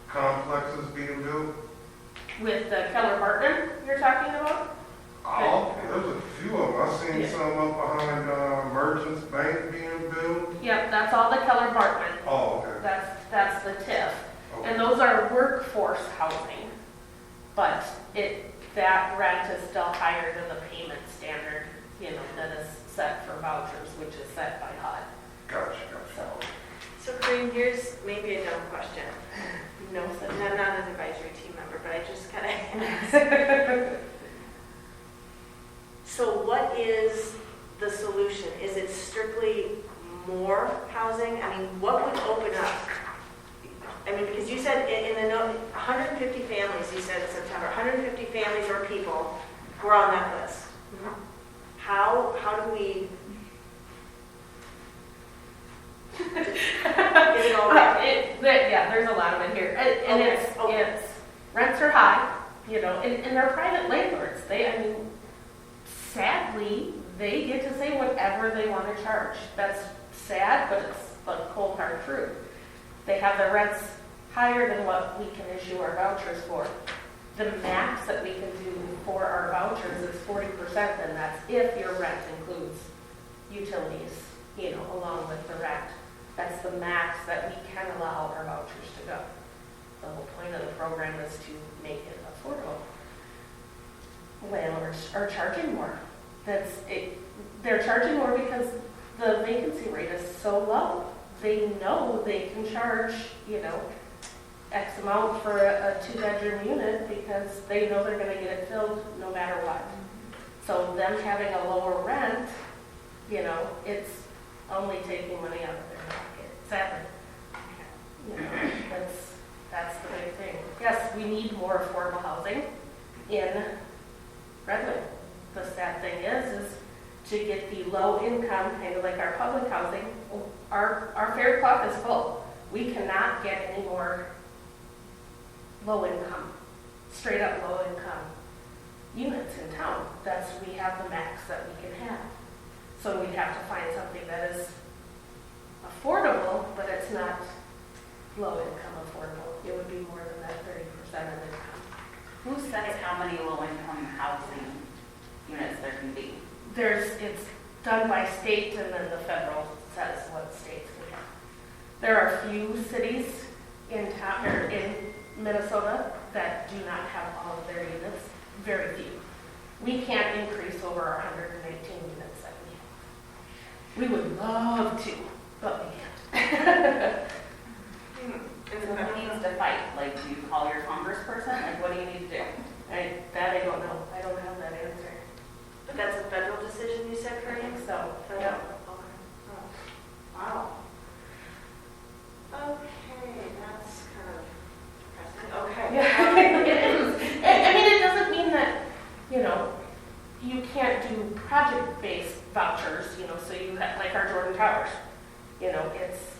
complexes being built? With the Keller Barton you're talking about? Oh, there's a few of them. I've seen some up behind Merchants Bank being built. Yep, that's all the Keller Barton. Oh, okay. That's the TIF. Okay. And those are workforce housing. But that rent is still higher than the payment standard, you know, that is set for vouchers, which is set by HUD. Gotcha. So, So Corinne, here's maybe a dumb question. no, And such I'm not an advisory team member, but I just kind of ask. So what is the solution? Is it strictly more housing? I mean, what would open up? I mean, because you said in the note, 150 families, you said in September, 150 families or people were on that list. How do we? Is it all right? Yeah, there's a lot of it here. And Okay, it's, okay. it's, rents are high, you know, and they're private landlords. I mean, sadly, they get to say whatever they want to charge. That's sad, but it's the cold hard truth. They have their rents higher than what we can issue our vouchers for. The max that we can do for our vouchers is 40%, and that's if your rent includes utilities, you know, along with the rent. That's the max that we can allow our vouchers to go. The whole point of the program is to make it affordable. Landlords are charging more. They're charging more because the vacancy rate is so low. They know they can charge, you know, X amount for a 2-bedroom unit because they know they're going to get it filled no matter what. So them having a lower rent, you know, it's only taking money out of their pocket. Sadly, you know, that's the big thing. Yes, we need more affordable housing in Redwood. The sad thing is to get the low income, kind of like our public housing, our fair cloth is full. We cannot get any more low income, straight up low income units in town. We have the max that we can have. So we'd have to find something that is affordable, but it's not low income affordable. It would be more than that 30% of income. Who sets how many low-income housing units there can be? It's done by state, and then the federal says what states can have. There are a few cities in town, or in Minnesota, that do not have all of their units. Very few. We can't increase over our 119 units that we have. We would love to, but we can't. So who needs to fight? Like, do you call your congressperson? Like, what do you need to do? I don't know. I don't have that answer. But that's a federal decision, you said, I Corinne? think so. Federal? Yeah. Okay. Oh. Wow. Okay, that's kind of depressing. Okay. Yeah, it is. I mean, it doesn't mean that, you know, you can't do project-based vouchers, you know, so you have, like our Jordan Towers, you know, it's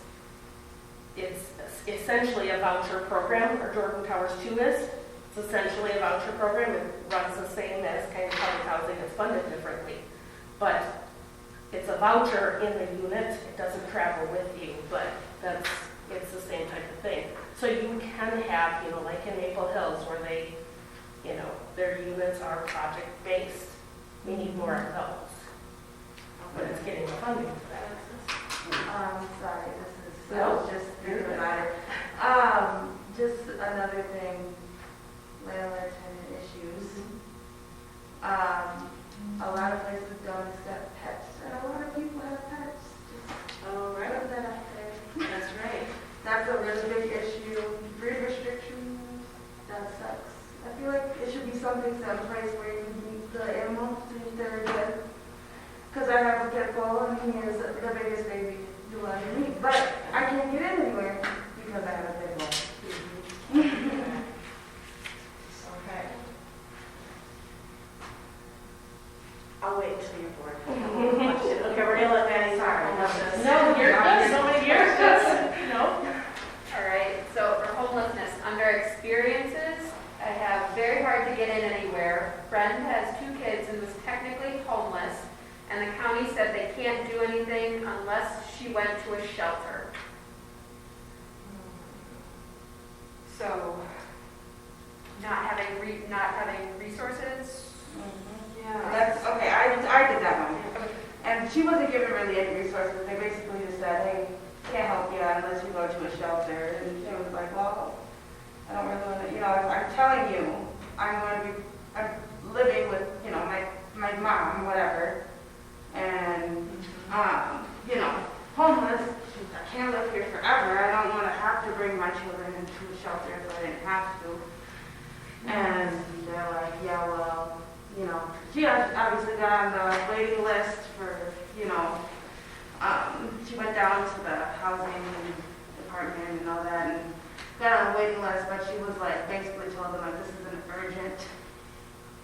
essentially a voucher program, or Jordan Towers 2 is. It's essentially a voucher program. It runs the same as kind of public housing. It's funded differently. But it's a voucher in the unit. It doesn't travel with you, but it's the same type of thing. So you can have, you know, like in Maple Hills where they, you know, their units are project-based. We need more of those. But it's getting the funding for that. Sorry, this is, No, I was just thinking about it. Just another thing, landlord-tenant issues. A lot of places don't accept pets, and a lot of people have pets. Just Oh, right. put that out there. That's right. That's a really big issue. Breed restrictions, that sucks. I feel like it should be something set in place where you keep the animals to their death. Because I have a pit bull and he is the biggest baby you'll ever meet. But I can't get in anywhere because I have a pit bull. Okay. I'll wait until you're bored. Okay, we're gonna let Maddie talk about this. No, you're good. So many years, no. All right, so for homelessness, under experiences, I have very hard to get in anywhere. Friend has 2 kids and was technically homeless, and the county said they can't do anything unless she went to a shelter. So, not having resources. Yeah, that's, okay, I did that one. And she wasn't given really any resources. They basically just said, hey, can't help you unless you go to a shelter. And she was like, well, I don't really want to, you know, I'm telling you, I'm going to be, I'm my mom, whatever, and, you know, homeless, I can't live here forever, I don't want to have to bring my children into a shelter if I didn't have to. And they're like, yeah, well, you know, she obviously got on the waiting list for, you know, she went down to the housing department and all that and got on the waiting list, but she was like, basically told them like, this is an urgent,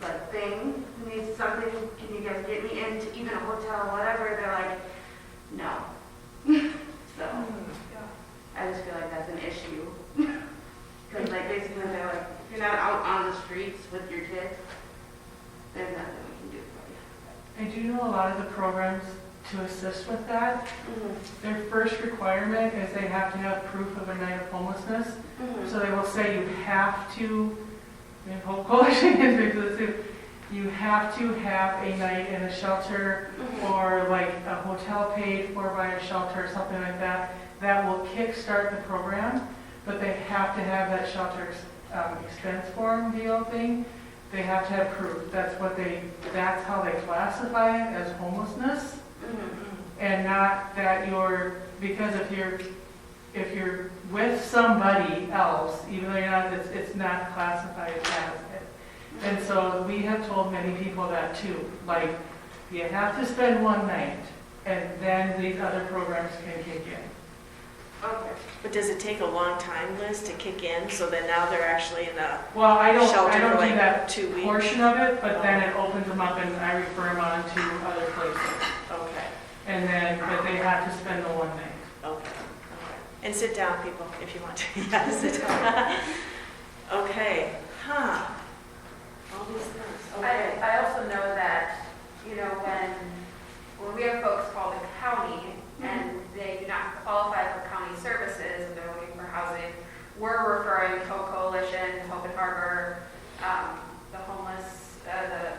like, thing, needs something, can you guys get me into even a hotel or whatever? They're like, no. So, I just feel like that's an issue. Because like, basically they're like, if you're not out on the streets with your kids, there's nothing we can do for you. I do know a lot of the programs to assist with that. Their first requirement is they have to have proof of a night of homelessness. So they will say you have to, I mean, Hope Coalition can speak to this too, you have to have a night in a shelter or like a hotel paid for by a shelter or something like that. That will kickstart the program, but they have to have that shelter expense form deal thing. They have to have proof. That's how they classify it as homelessness. And not that because if you're with somebody else, even though you're not, it's not classified as it. And so we have told many people that too. Like, you have to spend one night, and then these other programs can kick in. Okay. But does it take a long time, Liz, to kick in, so that now they're actually in a Well, I don't shelter for do like that 2 weeks? portion of it, but then it opens them up and I refer them on to other places. Okay. But they have to spend the one night. Okay. And sit down, people, if you want to. Yeah, sit down. Okay. Huh. All these things. Okay. I also know that, you know, when we have folks call the county and they do not qualify for county services and they're looking for housing, we're referring to Hope Coalition, Hope and Harbor, the homeless, the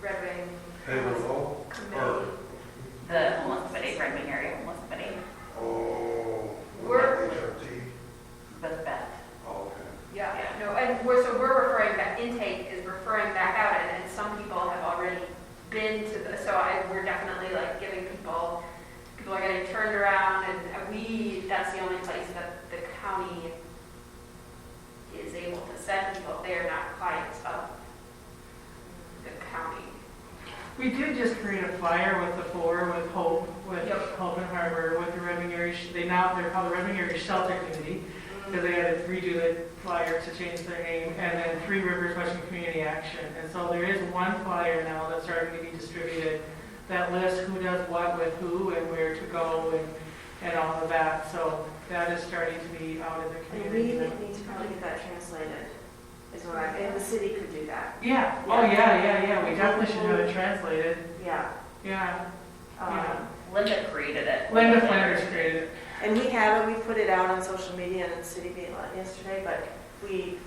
Red Wing Haverhill? Committee. The homeless committee, Red Wing area homeless committee, Oh, We're- HRT? with Beth. Oh, okay. Yeah, no, and we're referring, that intake is referring back out, and some people have already been to the, so we're definitely like giving people are getting turned around, and that's the only place that the county is able to send people. They are not clients of the county. We did just create a flyer with the four, with Hope, with Yep. Hope and Harbor, with the Red Wing Area, they're called the Red Wing Area Shelter Committee, because they had to redo the flyer to change their name, and then Three Rivers Western Community Action. And so there is one flyer now that's starting to be distributed that lists who does what with who and where to go and all of that. So that is starting to be out in the And we community. need to probably get that translated, and the city could do that. Yeah, oh yeah, we definitely should have it translated. Yeah. Yeah, yeah. Linda created it. Linda Flanders created it. And we have it, we put it out on social media and in City Beat yesterday, but we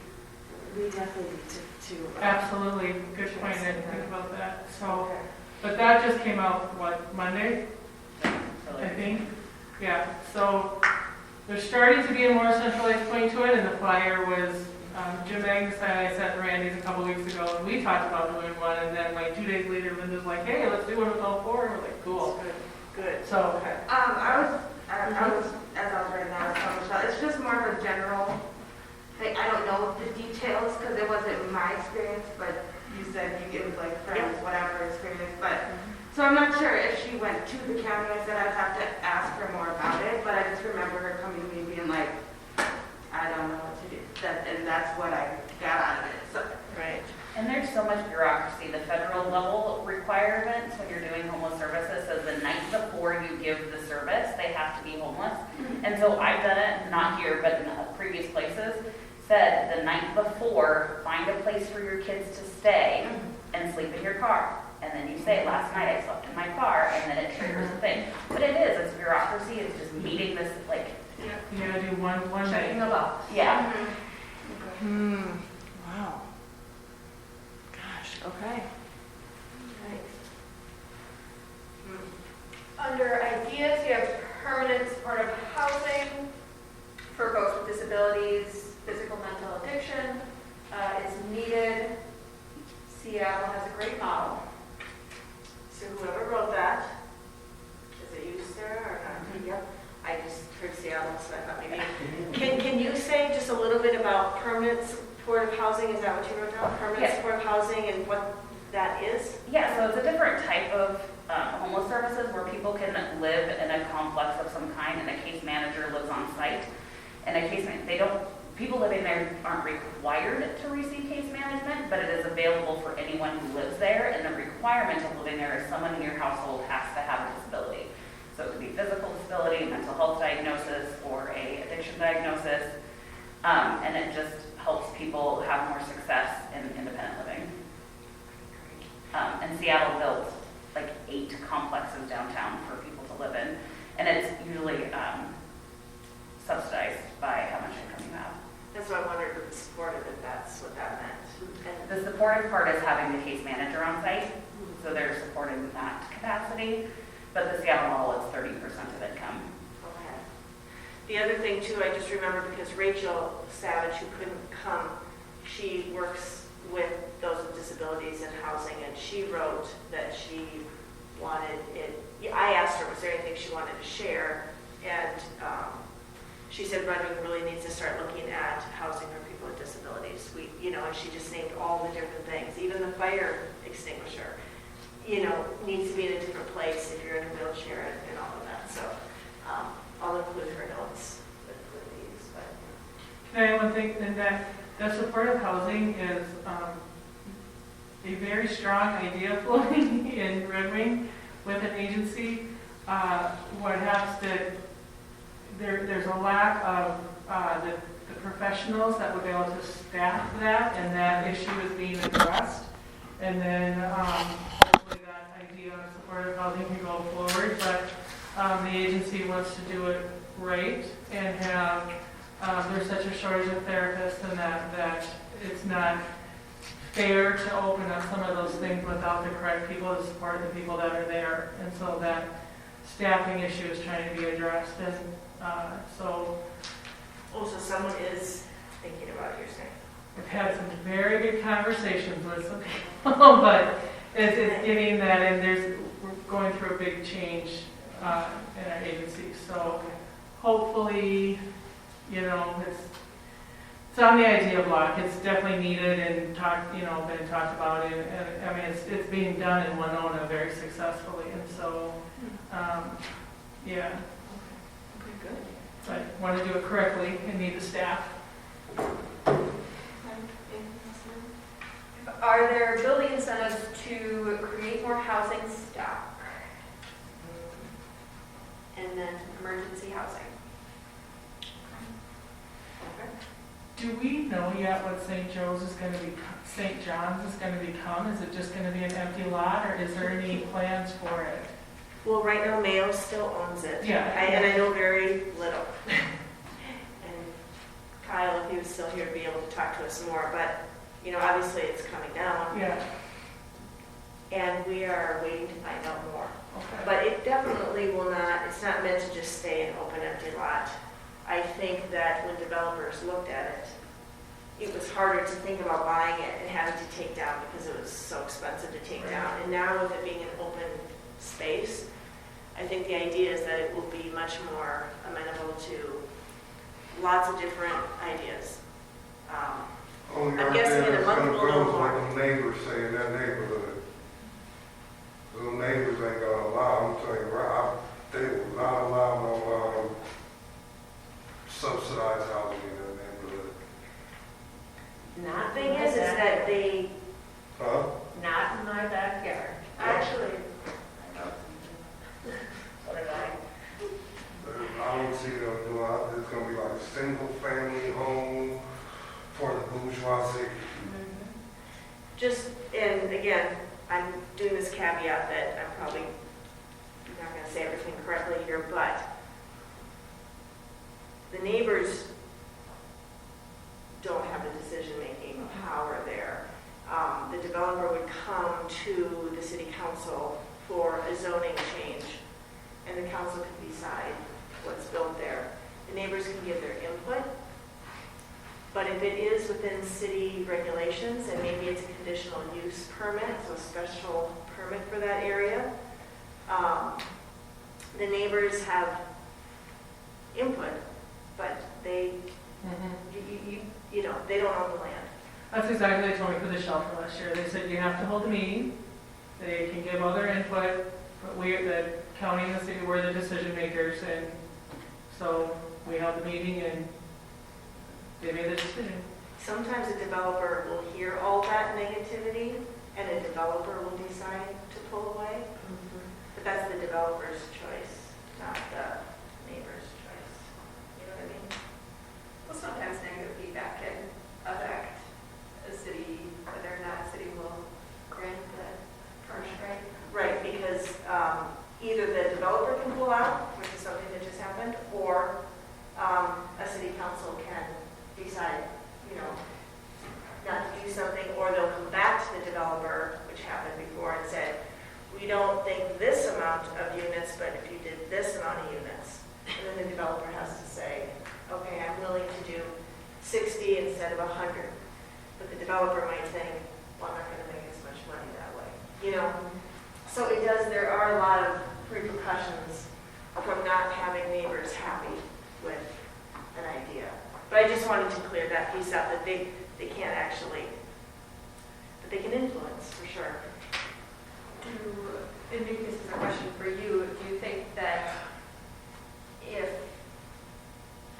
definitely need to. Absolutely, good point, I didn't think about that. So, Okay. but that just came out, Monday, So I like, think? Yeah, so there's starting to be a more centralized point to it, and the flyer was, Jim Magnus and I sent Randy's a couple weeks ago, and we talked about doing one, and then like 2 days later, Linda's like, hey, let's do one with all four, and we're like, cool. Good. So, I was, as I was writing down, I was talking about, it's just more of a general thing. I don't know the details because it wasn't my experience, but you said it was like friends, whatever experience. But so I'm not sure if she went to the county. I said I'd have to ask her more about it, but I just remember her coming to me and being like, I don't know what to do. And that's what I got out of it. So. Right. and there's so much bureaucracy. The federal level requirements when you're doing homeless services says the night before you give the service, they have to be homeless. And so I've done it, not here, but in previous places, said the night before, find a place for your kids to stay and sleep in your car. And then you say, last night I slept in my car, and then it triggers the thing. But it's bureaucracy, it's just meeting this, like, you gotta do one Checking night. the box. yeah. Wow. Gosh, okay. Under ideas, you have permanent supportive housing for folks with disabilities, physical, mental addiction is needed. Seattle has a great model. So whoever wrote that, is it you, Sarah, or not? Yep. I just heard Seattle, so I thought maybe. Can you say just a little bit about permanent supportive housing? Is that what you wrote down? Permanent Yes. supportive housing and what that is? Yeah, so it's a different type of homeless services where people can live in a complex of some kind, and a case manager lives on site. And people living there aren't required to receive case management, but it is available for anyone who lives there. And the requirement of living there is someone in your household has to have a disability. So it could be physical disability, mental health diagnosis, or a addiction diagnosis. And it just helps people have more success in independent living. And Seattle built like 8 complexes downtown for people to live in. And it's usually subsidized by how much income you have. That's why I wondered with the supportive if that's what that meant. And The supportive part is having the case manager on site, so they're supporting that capacity. But the Seattle model is 30% of income. okay. The other thing too, I just remember because Rachel Savage, who couldn't come, she works with those with disabilities in housing, and she wrote that she wanted it. I asked her, was there anything she wanted to share? And she said Redmond really needs to start looking at housing for people with disabilities. And she just named all the different things, even the fire extinguisher, needs to be in a different place if you're in a wheelchair and all of that. So I'll include her notes with these. But Can I add one thing, and that supportive housing is a very strong idea floating in Red Wing with an agency. What happens that there's a lack of the professionals that would be able to staff that, and that issue is being addressed. And then hopefully that idea of supportive housing can go forward. But the agency wants to do it right and have, there's such a shortage of therapists, and that it's not fair to open up some of those things without the correct people to support the people that are there. And so that staffing issue is trying to be addressed. And so also, someone is thinking about it, you're saying. we've had some very good conversations with some people, but it's getting that, and we're going through a big change in our agency. So hopefully, it's on the idea block. It's definitely needed and been talked about, and I mean it's being done in Winona very successfully, and so yeah. Okay, good. But want to do it correctly and need the staff. Are there building incentives to create more housing stock? And then emergency housing? Do we know yet what St. John's is going to become? Is it just going to be an empty lot, or is there any plans for it? Well, right now Mayo still owns it. Yeah. And I know very little. And Kyle, if he was still here, would be able to talk to us more. But, obviously it's coming down. Yeah. And we are waiting to find out more. Okay. But it definitely will not, it's not meant to just stay an open, empty lot. I think that when developers looked at it, it was harder to think about buying it and having to take down because it was so expensive to take down. And now with it being an open space, I think the idea is that it will be much more amenable to lots of different ideas. Only I'm right guessing there, in a it's month gonna we'll go know is more. what the neighbors say in that neighborhood. Those neighbors ain't gonna allow, I'm telling you, right, they will not allow no subsidized housing in that neighborhood. Not The thing is that they, Huh? Not in my backyard. actually, What did I? I don't see them doing, it's gonna be like a single family home for the bourgeoisie. and again, I'm doing this caveat that I'm probably not going to say everything correctly here, but the neighbors don't have the decision-making power there. The developer would come to the city council for a zoning change, and the council can decide what's built there. The neighbors can give their input, But if it is within city regulations, and maybe it's a conditional use permit, so a special permit for that area, the neighbors have input, but they, you know, they don't own the land. That's exactly what they told me for the shelter last year. They said you have to hold a meeting, they can give all their input, but we, the county and the city, we're the decision makers, and so we held the meeting and they made the decision. Sometimes a developer will hear all that negativity, and a developer will decide to pull away. But that's the developer's choice, not the neighbor's choice. You know what I mean? Well, sometimes negative feedback can affect a city, whether or not a city will grant the permit, right? Right, because either the developer can pull out, which is something that just happened, or a city council can decide, you know, not to do something, or they'll come back to the developer, which happened before, and said, we don't think this amount of units, but if you did this amount of units, and then the developer has to say, okay, I'm willing to do 60 instead of 100. But the developer might think, well, I'm not going to make as much money that way, you know? So it does, there are a lot of repercussions from not having neighbors happy with an idea. But I just wanted to clear that piece up, that they can't actually, but they can influence, for sure. And maybe this is a question for you, do you think that if,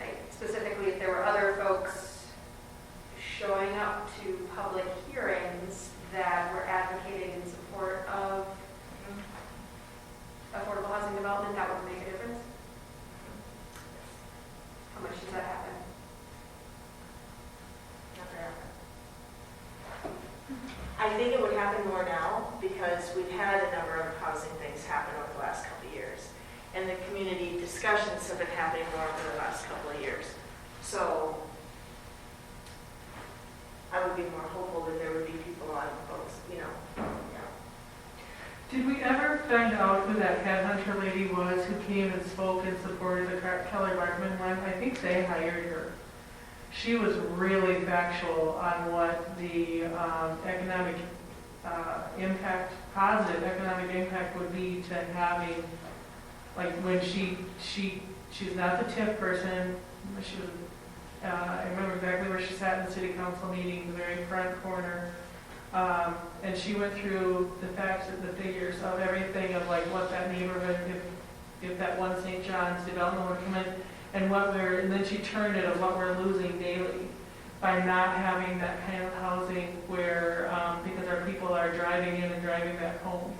like, specifically if there were other folks showing up to public hearings that were advocating in support of affordable housing development, that would make a difference? How much does that happen? Never happen. I think it would happen more now because we've had a number of housing things happen over the last couple of years. And the community discussions have been happening more over the last couple of years. So I would be more hopeful that there would be people on folks, you know. Yeah. Did we ever find out who that headhunter lady was who came and spoke in support of the Kelly Barkman one? I think they hired her. She was really factual on what the economic impact, positive economic impact would be to having, like when she's not the TIF person, she was, I remember exactly where she sat in the city council meeting, the very front corner. And she went through the facts and the figures of everything of like what that neighborhood, if that one St. John's development would come in, and then she turned it of what we're losing daily by not having that kind of housing where, because our people are driving in and driving back home,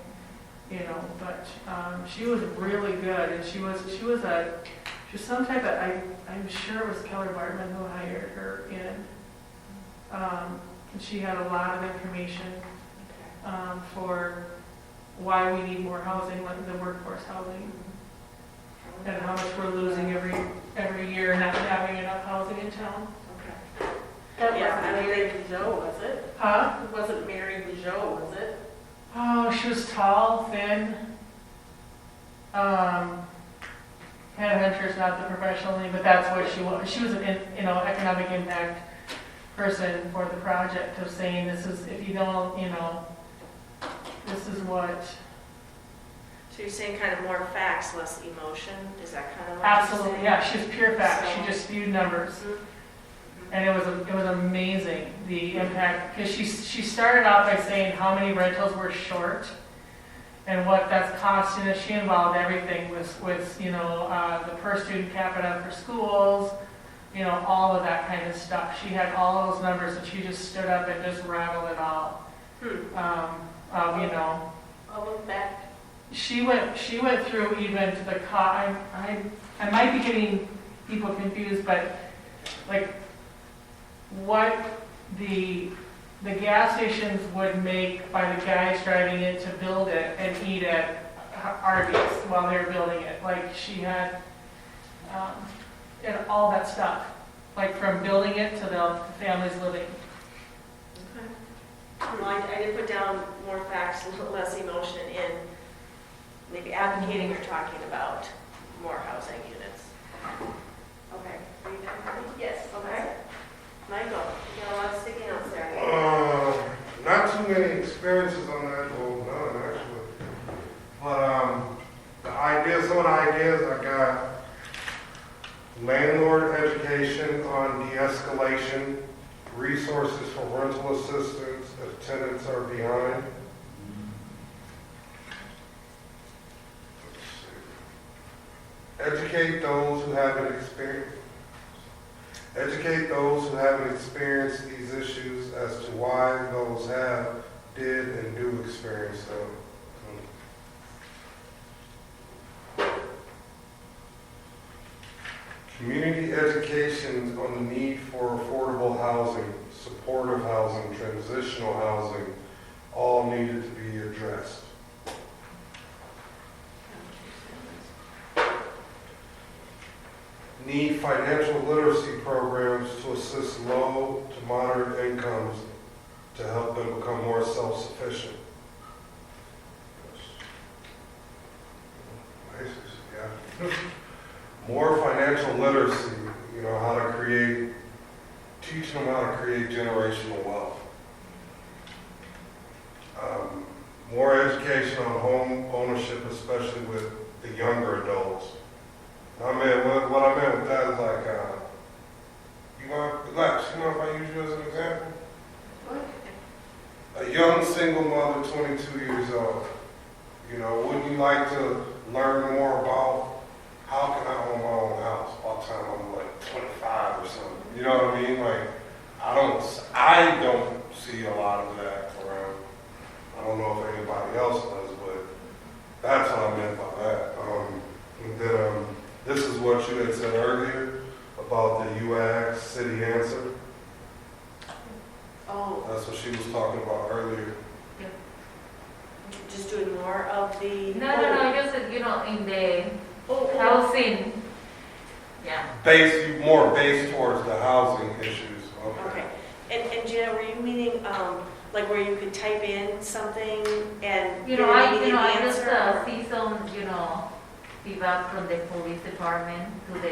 you know. But she was really good, and she was some type of, I'm sure it was Keller Bartman who hired her in. And she had a lot of information for why we need more housing, like the workforce housing, and how much we're losing every year not having enough housing in town. Okay. That Yeah, wasn't I mean, Mary Bijou, was it? Huh? It wasn't Mary Bijou, was it? Oh, she was tall, thin. Headhunter's not the professional name, but that's what she was. She was an economic impact person for the project of saying this is, if you don't, this is what. So you're saying kind of more facts, less emotion? Is that kind of what Absolutely, you're saying? yeah, she's pure fact. So- She just spewed numbers. And it was amazing, the impact, because she started out by saying how many rentals were short and what that's costing us. She involved everything with the per student capita for schools, all of that kind of stuff. She had all those numbers and she just stood up and just rattled it all. I'll look back. She went through even to the cost. I might be getting people confused, but like what the gas stations would make by the guys driving in to build it and eat at Arby's while they were building it. Like she had and all that stuff, like from building it to the families living. Okay. Well, I did put down more facts, a little less emotion in maybe advocating or talking about more housing units. Okay. Are you done, Patty? Yes. Okay. Michael, you got a lot of sticky notes there. Not too many experiences on that, well, none actually. But some of the ideas I got, landlord education on de-escalation, resources for rental assistance if tenants are behind. Educate those who haven't experienced these issues as to why those have, did, and do experience them. Community education on the need for affordable housing, supportive housing, transitional housing, all needed to be addressed. Need financial literacy programs to assist low to moderate incomes to help them become more self-sufficient. Yeah. More financial literacy, how to teach them how to create generational wealth. More education on home ownership, especially with the younger adults. What I meant with that is like, you mind if I use you as an example? A young single mother, 22 years old. Wouldn't you like to learn more about how can I own my own house by the time I'm like 25 or something? You know what I mean? Like, I don't see a lot of that around. I don't know if anybody else does, but that's what I meant by that. And then, this is what you had said earlier about the UAG city answer. Oh, That's what she was talking about earlier. just doing more of the. No, just, in the housing. Yeah. More based towards the housing issues. Okay. And Gina, were you meaning, like where you could type in something and get an immediate I just answer? see some, feedback from the police department to the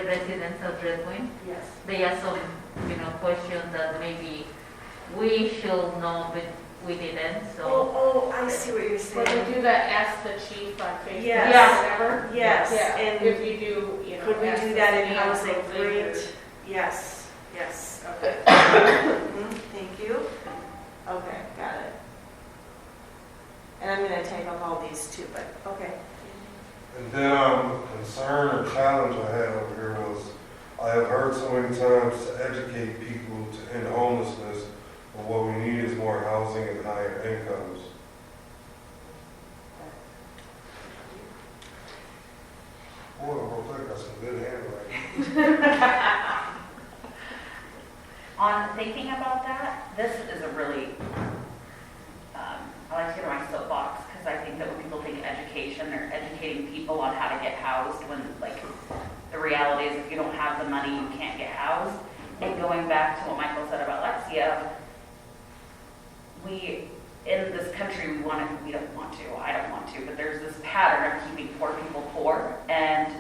residents of Red Wing. Yes. They have some, questions that maybe we should know, but we didn't, so. Oh, I see what you're When saying. we do that, ask the chief on Facebook Yes. or whatever. Yes, Yeah, and if you do, could we ask do the that in city housing? council Great. or- Yes, okay. Thank you. Okay, got it. And I'm gonna type up all these too, but, okay. And then concern or challenge I had over here was, I have heard so many times to educate people to end homelessness, but what we need is more housing and higher incomes. Boy, I got some good handwriting. On thinking about that, this is a really, I like to get on my soapbox because I think that when people think education, they're educating people on how to get housed when, like, the reality is if you don't have the money, you can't get housed. And going back to what Michael said about Lexia, in this country, we don't want to, I don't want to, but there's this pattern of keeping poor people poor. And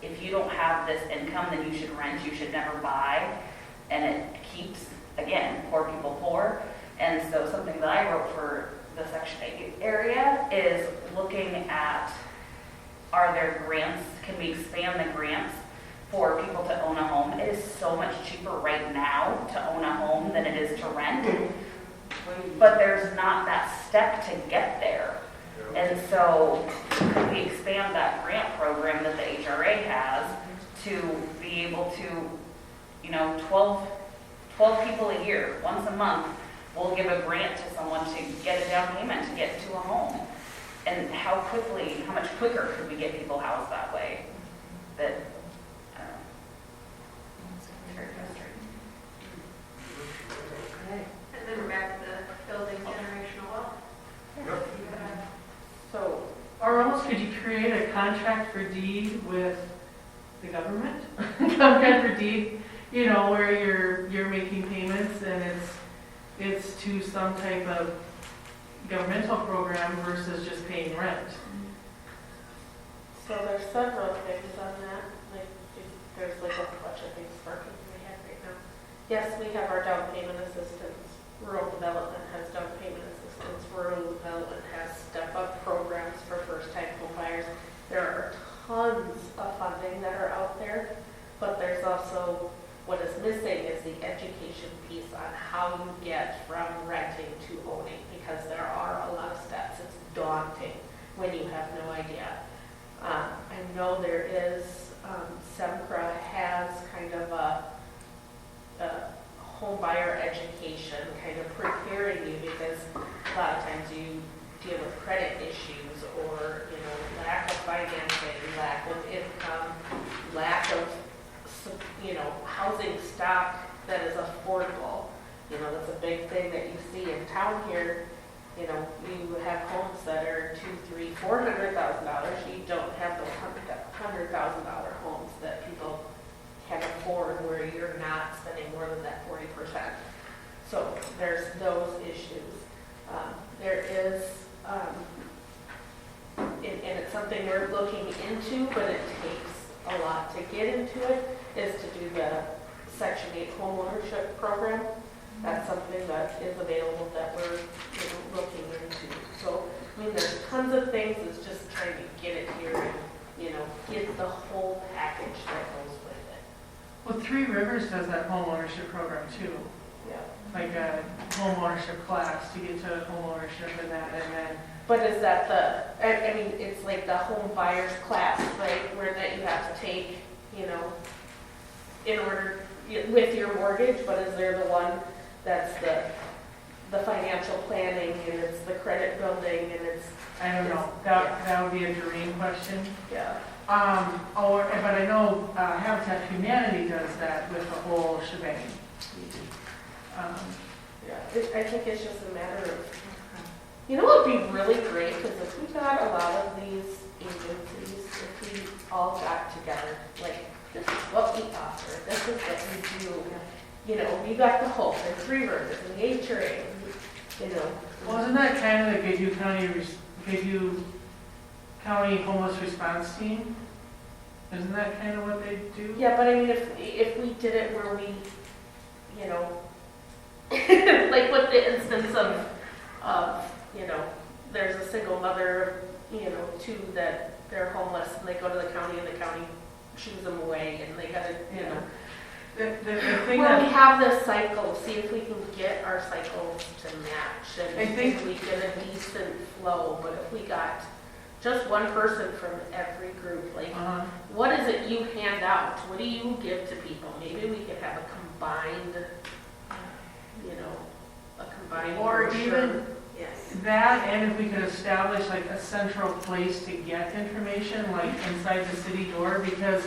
if you don't have this income, then you should rent, you should never buy. And it keeps, again, poor people poor. And so something that I wrote for the Section 8 area is looking at, are there grants, can we expand the grants for people to own a home? It is so much cheaper right now to own a home than it is to rent. But there's not that step to get there. And so could we expand that grant program that the HRA has to be able to, 12 people a year, once a month, we'll give a grant to someone to get a down payment to get to a home. And how much quicker could we get people housed that way? That, I don't know. It's very frustrating. Okay. And then we're back to the building generational wealth. So, or almost could you create a contract for deed with the government? Contract for deed, where you're making payments and it's to some type of governmental program versus just paying rent. So there's several things on that, like, if there's like a bunch of things sparking in my head right now. Yes, we have our down payment assistance. Rural development has down payment assistance. Rural development has step-up programs for first-time home buyers. There are tons of funding that are out there, but there's also, what is missing is the education piece on how you get from renting to owning, because there are a lot of steps. It's daunting when you have no idea. I know there is, SEMCRA has kind of a home buyer education, kind of preparing you, because a lot of times you deal with credit issues or, lack of financing, lack of income, lack of, housing stock that is affordable. That's a big thing that you see in town here. You have homes that are $200,000, $300,000, $400,000. You don't have those $100,000 homes that people can afford, where you're not spending more than that 40%. So there's those issues. There is, and it's something we're looking into, but it takes a lot to get into it, is to do the Section 8 home ownership program. That's something that is available that we're looking into. So, there's tons of things. It's just trying to get it here and, get the whole package that goes with it. Well, Three Rivers does that home ownership program too. Yeah. Like a home ownership class to get to home ownership and then. But is that it's like the home buyer's class, right? Where that you have to take, in order, with your mortgage, but is there the one that's the financial planning, and it's the credit building, and it's... I don't know. That would be a dream question. Yeah. But I know Habitat for Humanity does that with the whole shebang. I think it's just a matter of... what would be really great, because if we got a lot of these agencies, if we all got together, like, this is what we offer, this is what we do. We got the Hope and Three Rivers and the HRA, Wasn't that kind of the Goodhue County Homeless Response Team? Isn't that kind of what they do? Yeah, but if we did it where we, like with the instance of there's a single mother, two that they're homeless, and they go to the county, and the county shoos them away, and they gotta, The thing Well, we that, have this cycle, see if we can get our cycles to match, and I think- if we get a decent flow, but if we got just one person from every group, like, what is it you hand out? What do you give to people? Maybe we could have a combined, Or brochure. even- Yes. that, and if we could establish like a central place to get information, like inside the city door, because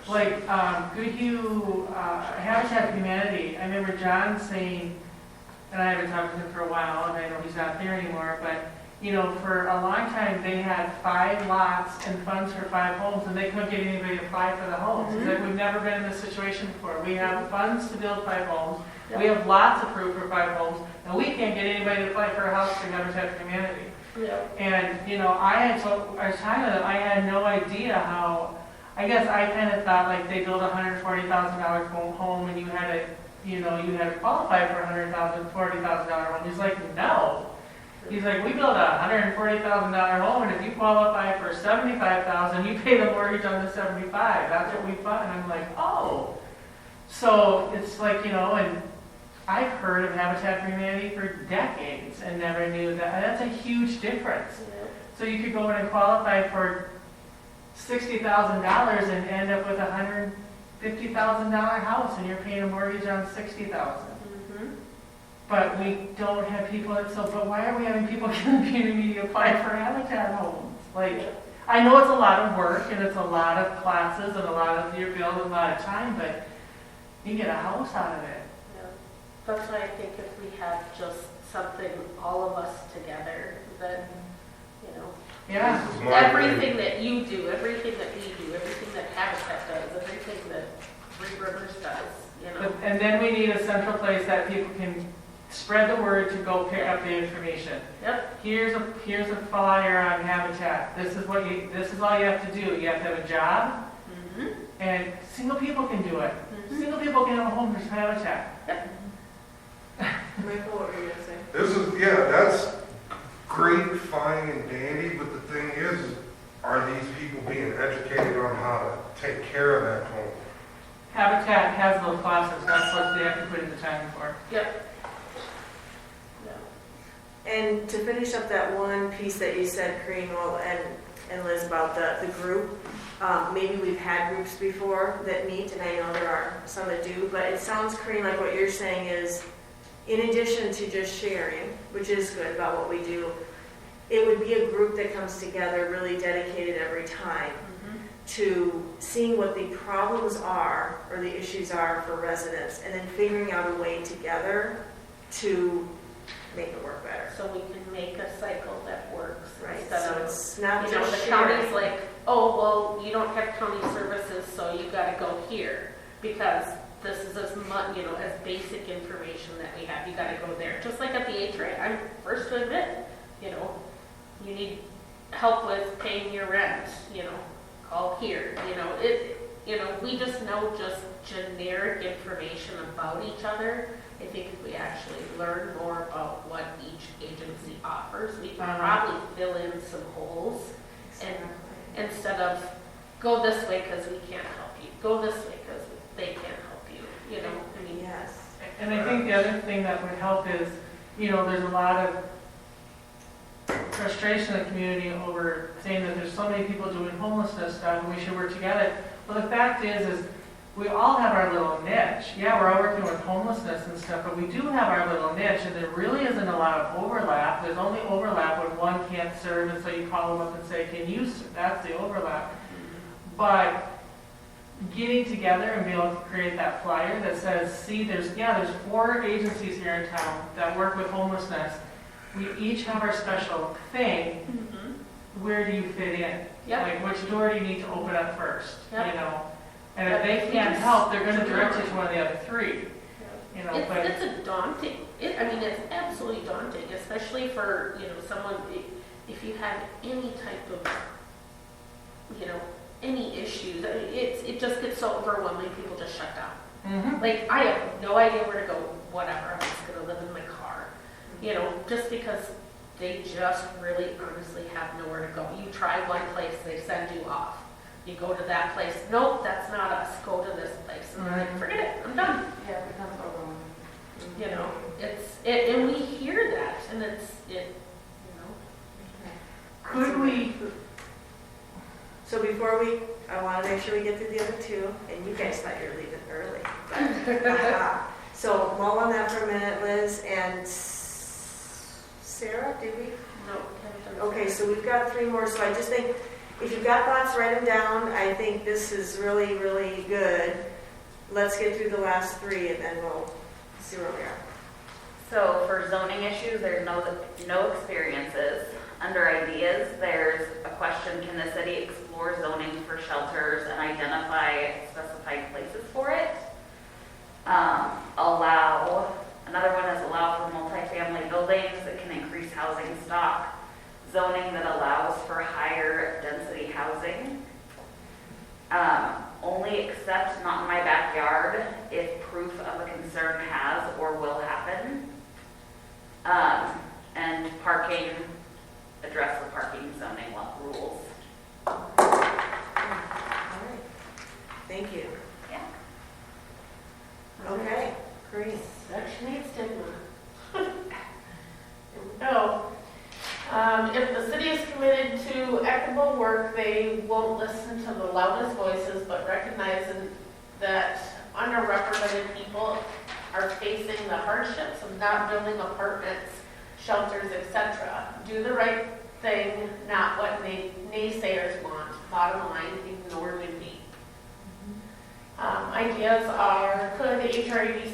like Goodhue, Habitat for Humanity, I remember John saying, and I haven't talked to him for a while, and I know he's not there anymore, but for a long time, they had 5 lots and funds for 5 homes, and they couldn't get anybody to apply for the homes. He's like, we've never been in this situation before. We have funds to build 5 homes. We have lots approved for 5 homes, and we can't get anybody to apply for a house through Habitat for Humanity. Yeah. And, I had no idea how, I guess I kind of thought like they build a $140,000 home and you had to qualify for a $40,000 home. He's like, no. He's like, we build a $140,000 home, and if you qualify for $75,000, you pay the mortgage on the $75,000. That's what we thought. And I'm like, oh. So it's like, and I've heard of Habitat for Humanity for decades and never knew that. That's a huge difference. Yeah. So you could go in and qualify for $60,000 and end up with a $150,000 house, and you're paying a mortgage on $60,000. But we don't have people but why are we having people in the community to apply for Habitat homes? Like, I know it's a lot of work, and it's a lot of classes, and you're building a lot of time, but you get a house out of it. Yeah. That's why I think if we had just something, all of us together, then, Yeah. This is my everything that you do, everything that we do, everything that Habitat does, everything that Three Rivers does, And then we need a central place that people can spread the word to go pick up the information. Yep. Here's a flyer on Habitat. This is all you have to do. You have to have a job, And single people can do it. Single people can have a homeless habitat. Michael, what were you gonna say? This is, yeah, that's great, fine and dandy, but the thing is, are these people being educated on how to take care of that home? Habitat has those classes, that's what they have to put in the time for. Yep. And to finish up that one piece that you said, Kareen, well, and Liz, about the group, maybe we've had groups before that meet, and I know there are some that do, but it sounds, Kareen, like what you're saying is, in addition to just sharing, which is good about what we do, it would be a group that comes together really dedicated every time to seeing what the problems are or the issues are for residents, and then figuring out a way together to make it work better. So we can make a cycle that works. Right, Instead so of, it's not you know, just the sharing. county's like, oh, well, you don't have county services, so you gotta go here. Because this is as much, you know, as basic information that we have, you gotta go there. Just like at the HRA, I'm first to admit, you know, you need help with paying your rent, you know, call here, you know, we just know just generic information about each other. I think if we actually learn more about what each agency offers, we can probably fill in some holes. And instead of go this way because we can't help you, go this way because they can't help you, you know, I mean. Yes. And I think the other thing that would help is, you know, there's a lot of frustration in the community over saying that there's so many people doing homelessness stuff and we should work together. Well, the fact is we all have our little niche. Yeah, we're all working with homelessness and stuff, but we do have our little niche, and there really isn't a lot of overlap. There's only overlap when one can't serve, and so you call them up and say, can you serve? That's the overlap. But getting together and be able to create that flyer that says, see, there's 4 agencies here in town that work with homelessness. We each have our special thing. Where do you fit in? Yep. Like, which door do you need to open up first? Yep. You know? And if they can't help, they're going to direct you to one of the other 3. You know, It's a daunting, I mean, it's absolutely daunting, especially for, you know, someone, if you have any type of, you know, any issues, I mean, it just gets so overwhelming, people just shut down. Like, I have no idea where to go, whatever, I'm just gonna live in my car. You know, just because they just really honestly have nowhere to go. You try one place, they send you off. You go to that place, nope, that's not us, go to this place. And they're like, forget it, I'm done. Yeah, we have a problem. You know, and we hear that, and you know. could we, So before I want to make sure we get through the other 2, and you guys thought you were leaving early. But, so mull on that for a minute, Liz, and Sarah, did we? No. Okay, so we've got 3 more, so I just think, if you've got thoughts, write them down. I think this is really, really good. Let's get through the last 3, and then we'll see where we are. So for zoning issues, there's no experiences. Under ideas, there's a question, can the city explore zoning for shelters and identify specified places for it? Another one is allow for multifamily buildings that can increase housing stock. Zoning that allows for higher density housing. Only accept not in my backyard if proof of a concern has or will happen. And parking, address the parking zoning rules. All right. Thank you. Yeah. Okay, great. Section 8 stigma. Here we go. If the city is committed to equitable work, they won't listen to the loudest voices, but recognize that underrepresented people are facing the hardships of not building apartments, shelters, etc. Do the right thing, not what naysayers want. Bottom line, ignore NIMBY. Ideas are, could the HRA be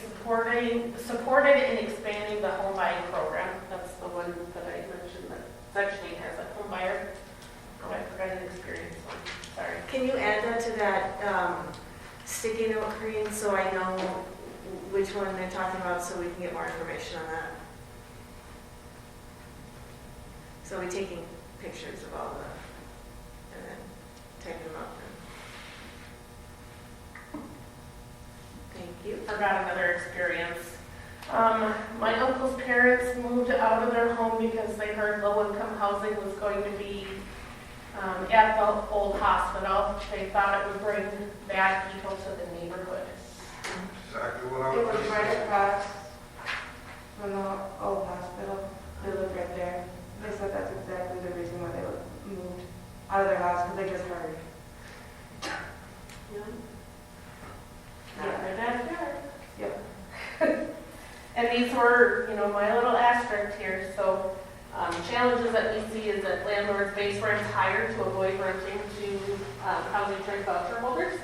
supported in expanding the home buying program? That's the one that I mentioned that Section 8 has a home buyer. Oh, I forgot an experience one. Sorry. Can you add that to that sticky note, Kareen, so I know which one they're talking about, so we can get more information on that? So we're taking pictures of all the, and then typing them up. you. Forgot another experience. My uncle's parents moved out of their home because they heard low-income housing was going to be at the old hospital. They thought it would bring bad people to the neighborhood. Exactly what I It was was just right saying. across from the old hospital. They lived right there. They said that's exactly the reason why they moved out of their house, because they just heard. Not in their backyard. Yep. And these were, my little asterisk here. So challenges that we see is that landlords base rents higher to avoid renting to housing choice voucher holders.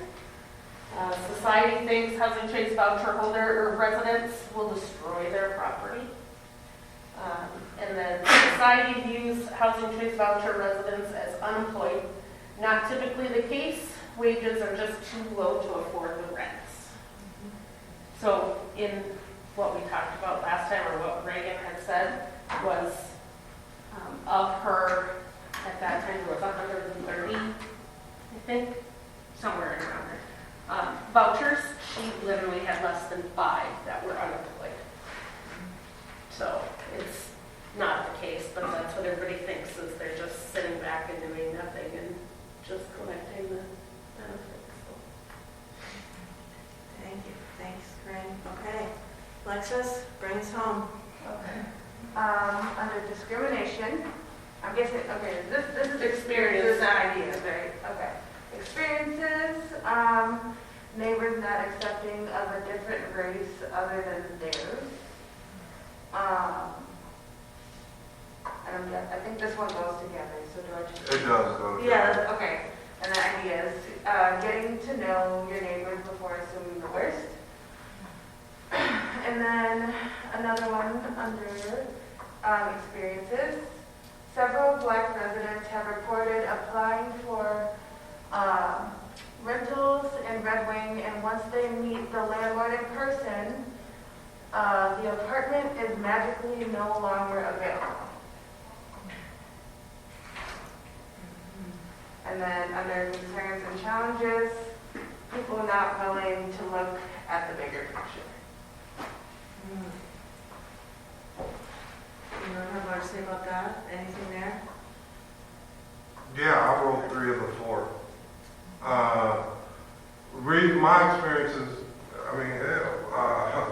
Society thinks housing choice voucher holder or residents will destroy their property. And then society views housing choice voucher residents as unemployed. Not typically the case. Wages are just too low to afford the rents. So in what we talked about last time, or what Reagan had said, was of her, at that time there was 130, I think, somewhere around there. Vouchers, she literally had less than 5 that were unemployed. So it's not the case, but that's what everybody thinks, is they're just sitting back and doing nothing and just collecting the benefits. Thank you. Thanks, Corinne. Okay. Alexis, bring us home. Okay. Under discrimination, I'm guessing, okay, this is Experience, not ideas, right? Okay. Experiences, neighbors not accepting of a different race other than theirs. I think this one goes together, so do I just? It does go. Yeah, okay. And the idea is getting to know your neighbors before assuming the worst. And then another one under experiences. Several Black residents have reported applying for rentals in Red Wing, and once they meet the landlord in person, the apartment is magically no longer available. And then under concerns and challenges, people not willing to look at the bigger picture. You want to have more to say about that? Anything there? Yeah, I wrote 3 of the 4. Reading my experiences, I mean,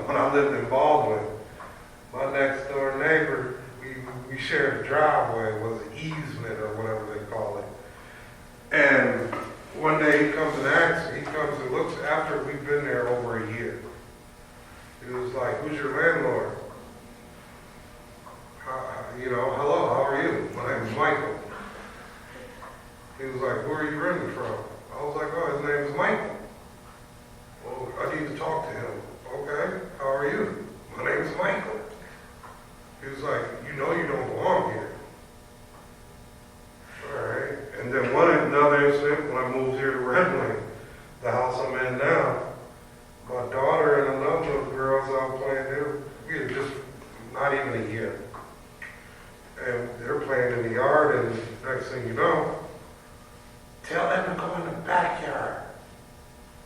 when I lived in Baldwin, my next door neighbor, we shared a driveway, was an easement or whatever they call it. And one day he comes and looks after we've been there over a year. He was like, "Who's your landlord?" "Hello, how are you? My name is Michael." He was like, "Where are you renting from?" I was like, "Oh, his name is Michael." "Well, I need to talk to him." "Okay, how are you?" "My name is Michael." He was like, "You know you don't belong here." All right. And then another incident, when I moved here to Red Wing, the house I'm in now, my daughter and another little girls out playing, we had just not even a year. And they're playing in the yard, and next thing you know, tell them to go in the backyard.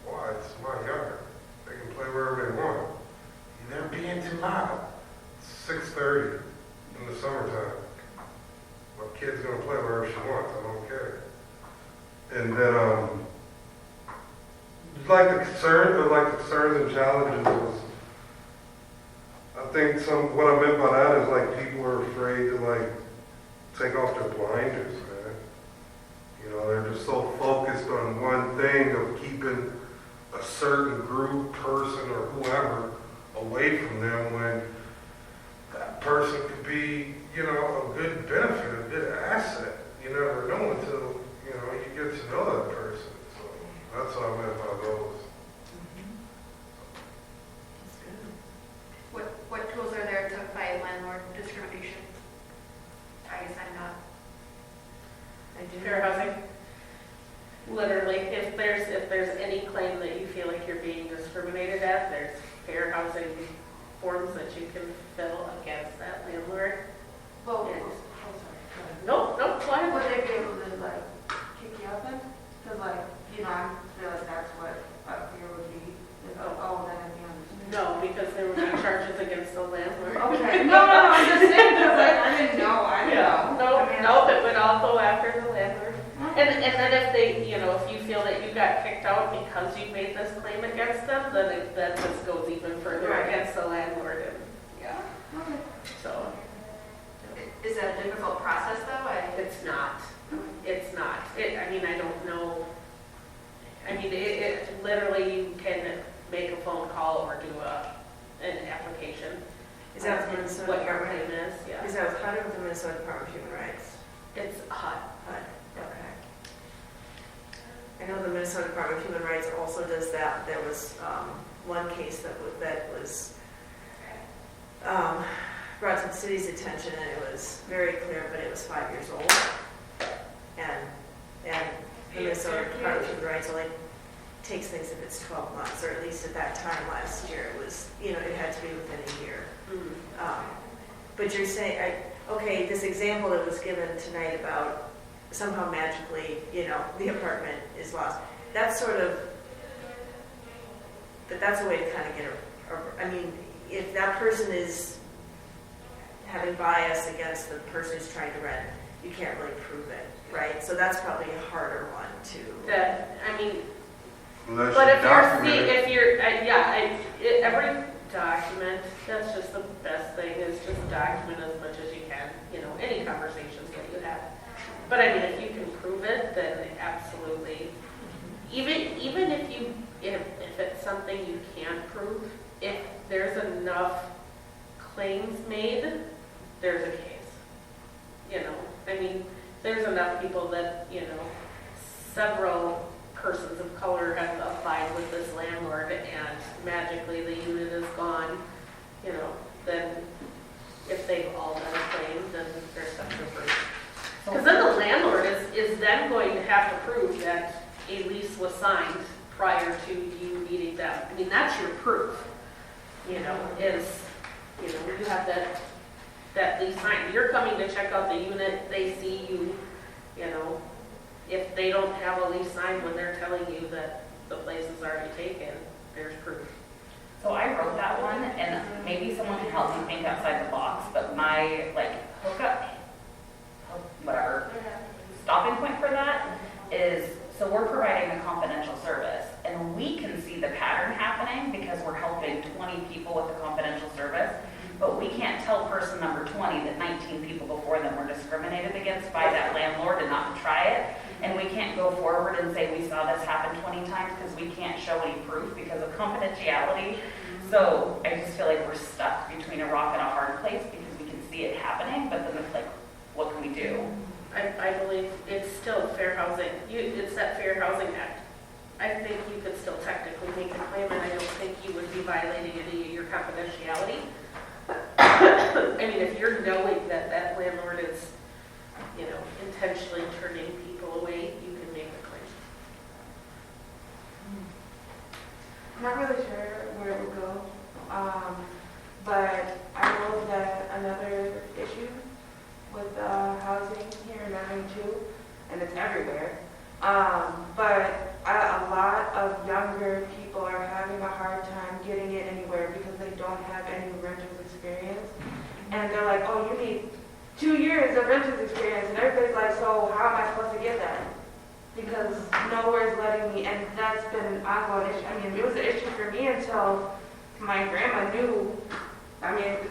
Why? It's my yard. They can play wherever they want. They're being too loud. It's 6:30 in the summertime. My kid's gonna play wherever she wants. I don't care. And then, like the concerns and challenges was, I think what I meant by that is like people are afraid to take off their blinders, man. They're just so focused on one thing of keeping a certain group, person, or whoever away from them when that person could be, a good benefit, a good asset. You never know until, you get to know that person. So that's what I meant by those. What tools are there to fight landlord discrimination? I guess I'm not. I do. Fair housing. Literally, if there's any claim that you feel like you're being discriminated at, there's fair housing forms that you can fill against that landlord. Well, And- oh, sorry. Nope, go ahead. Would they be able to kick you out then? Because I feel like that's what a fear would be. Is, oh, then at the Okay, no, I'm just saying, because I didn't know, I didn't know. I mean, Nope, it would all go after the landlord. And then if they, if you feel that you got kicked out because you made this claim against them, then that just goes even further Right. against the landlord and, yeah, Okay. so. Is that a difficult process though? It's not. It's not. I don't know. It literally, you can make a phone call or do an application. Is that the Minnesota What your Department? claim is, yeah. Is that HUD or the Minnesota Department of Human Rights? It's HUD. HUD, okay. I know the Minnesota Department of Human Rights also does that. There was one case that was brought to the city's attention, and it was very clear, but it was 5 years old. And the Minnesota Department of Human Rights only takes things if it's 12 months, or at least at that time last year, it was, it had to be within a year. But you're saying, okay, this example that was given tonight about somehow magically, the apartment is lost. That's sort of, but that's a way to kind of get if that person is having bias against the person who's trying to rent, you can't really prove it, right? So that's probably a harder one to. Unless But you if document it. every document, that's just the best thing, is just document as much as you can, any conversations that you have. But if you can prove it, then absolutely. Even if it's something you can't prove, if there's enough claims made, there's a case. There's enough people that, several persons of color have applied with this landlord and magically the unit is gone, then if they've all done a claim, then there's such a proof. Because then the landlord is then going to have to prove that a lease was signed prior to you needing them. That's your proof, you have that lease signed. You're coming to check out the unit, they see you, if they don't have a lease signed when they're telling you that the place is already taken, there's proof. So I wrote that one, and maybe someone can help me think outside the box, but my, stopping point for that is, so we're providing a confidential service, and we can see the pattern happening because we're helping 20 people with the confidential service, but we can't tell person number 20 that 19 people before them were discriminated against by that landlord and not try it. And we can't go forward and say we saw this happen 20 times because we can't show any proof because of confidentiality. So I just feel like we're stuck between a rock and a hard place because we can see it happening, but then it's like, what can we do? I believe it's still fair housing. It's that Fair Housing Act. I think you could still technically make a claim, and I don't think you would be violating any of your confidentiality. If you're knowing that that landlord is, intentionally turning people away, you can make a claim. I'm not really sure where it would go, but I know that another issue with housing here in Maine too, and it's everywhere, but a lot of younger people are having a hard time getting in anywhere because they don't have any renters experience. And they're like, oh, you need 2 years of renters experience. And everybody's like, so how am I supposed to get that? Because nowhere's letting me, and that's been an ongoing issue. It was an issue for me until my grandma knew.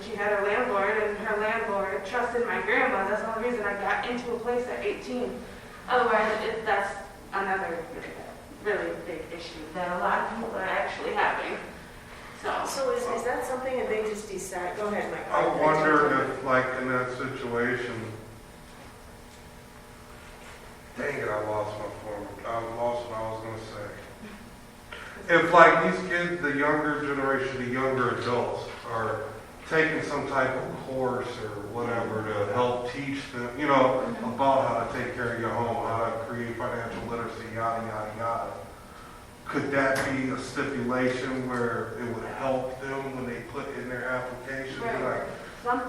She had her landlord, and her landlord trusted my grandma. That's the only reason I got into a place at 18. Otherwise, that's another really big issue that a lot of people are actually having. So is that something that they just decide? Go ahead, Mike. I wonder if, in that situation, dang it, I lost what I was going to say. If, these kids, the younger generation, the younger adults, are taking some type of course or whatever to help teach them, about how to take care of your home, how to create financial literacy, yada, yada, yada. Could that be a stipulation where it would help them when they put in their application? Right.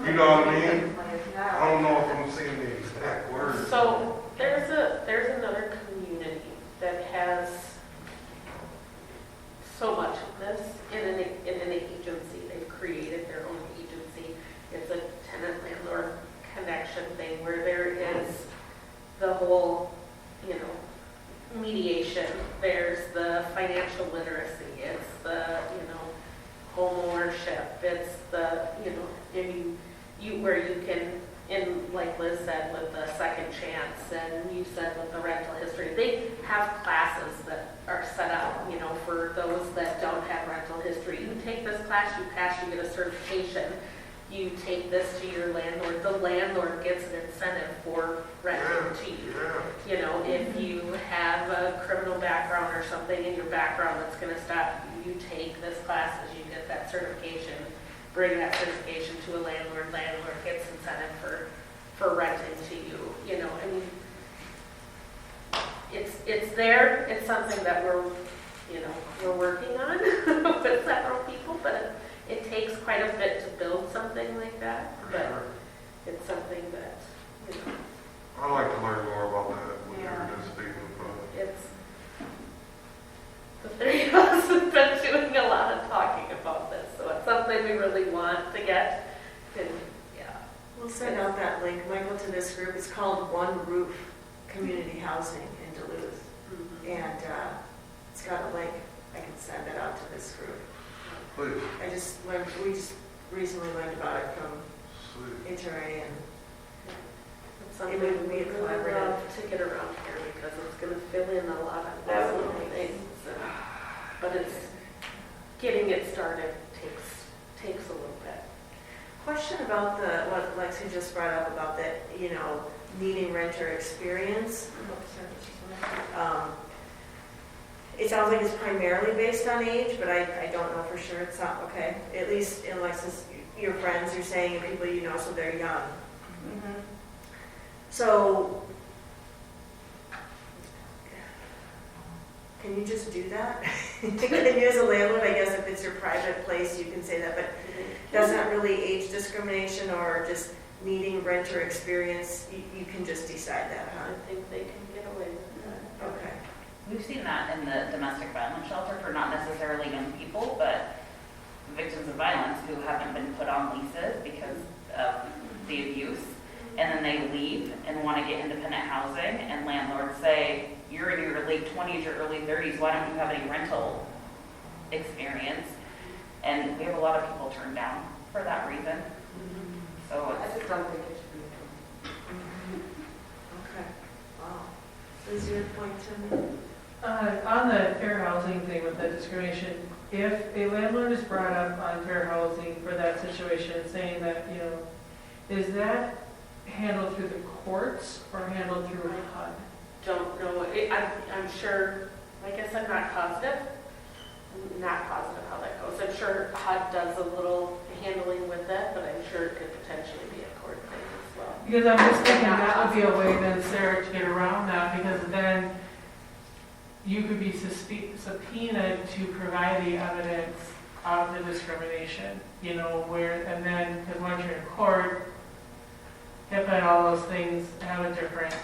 You know what I mean? I don't know if I'm saying the exact words. So there's another community that has so much of this in an agency. They've created their own agency. financial literacy, it's the, home ownership, it's the, where you can, and like Liz said, with the second chance, and you said with the rental history, they have classes that are set up, for those that don't have rental history. You take this class, you pass, you get a certification. You take this to your landlord, the landlord gets an incentive for renting to you. If you have a criminal background or something in your background that's gonna stop you, you take this class as you get that certification, bring that certification to a landlord gets incentive for renting to you, it's there, it's something that we're working on with several people, but it takes quite a bit to build something like that, but it's something that, I'd like to learn more about that, what you Yeah. were just speaking about. it's, the three of us have been doing a lot of talking about this, so it's something we really want to get, and, yeah. We'll send out that link, Michael, to this group. It's called One Roof Community Housing in Duluth. And it's got a link. I can send it out to this group. Please, We just recently learned about it from sweet. HRA, and It's something It would we be would collaborative. love to get around here because it's going to fill in a lot of things. But it's, getting it started takes a little bit. question about what Lexi just brought up about the, needing renter experience. It sounds like it's primarily based on age, but I don't know for sure. It's not, okay. At least in Alexis, your friends, you're saying, and people so they're young. So, can you just do that? Can you as a landlord, I guess if it's your private place, you can say that, but that's not really age discrimination or just needing renter experience. You can just decide that, I huh? think they can get away with that. Okay. We've seen that in the domestic violence shelter for not necessarily young people, but victims of violence who haven't been put on leases because of the abuse. And then they leave and want to get independent housing, and landlords say, you're in your late 20s or early 30s, why don't you have any rental experience? And we have a lot of people turned down for that reason. So I it's, just don't think it should be. Okay. Wow. Is your point, Tim? On the fair housing thing with the discrimination, if a landlord is brought up on fair housing for that situation, saying that, is that handled through the courts or handled through HUD? Don't know. I'm sure, I guess I'm not positive how that goes. I'm sure HUD does a little handling with it, but I'm sure it could potentially be a court thing as well. Because I'm just thinking that would be a way then, Sarah, to get around that, because then you could be subpoenaed to provide the evidence of the discrimination, and then, because once you're in court, HIPAA and all those things have a different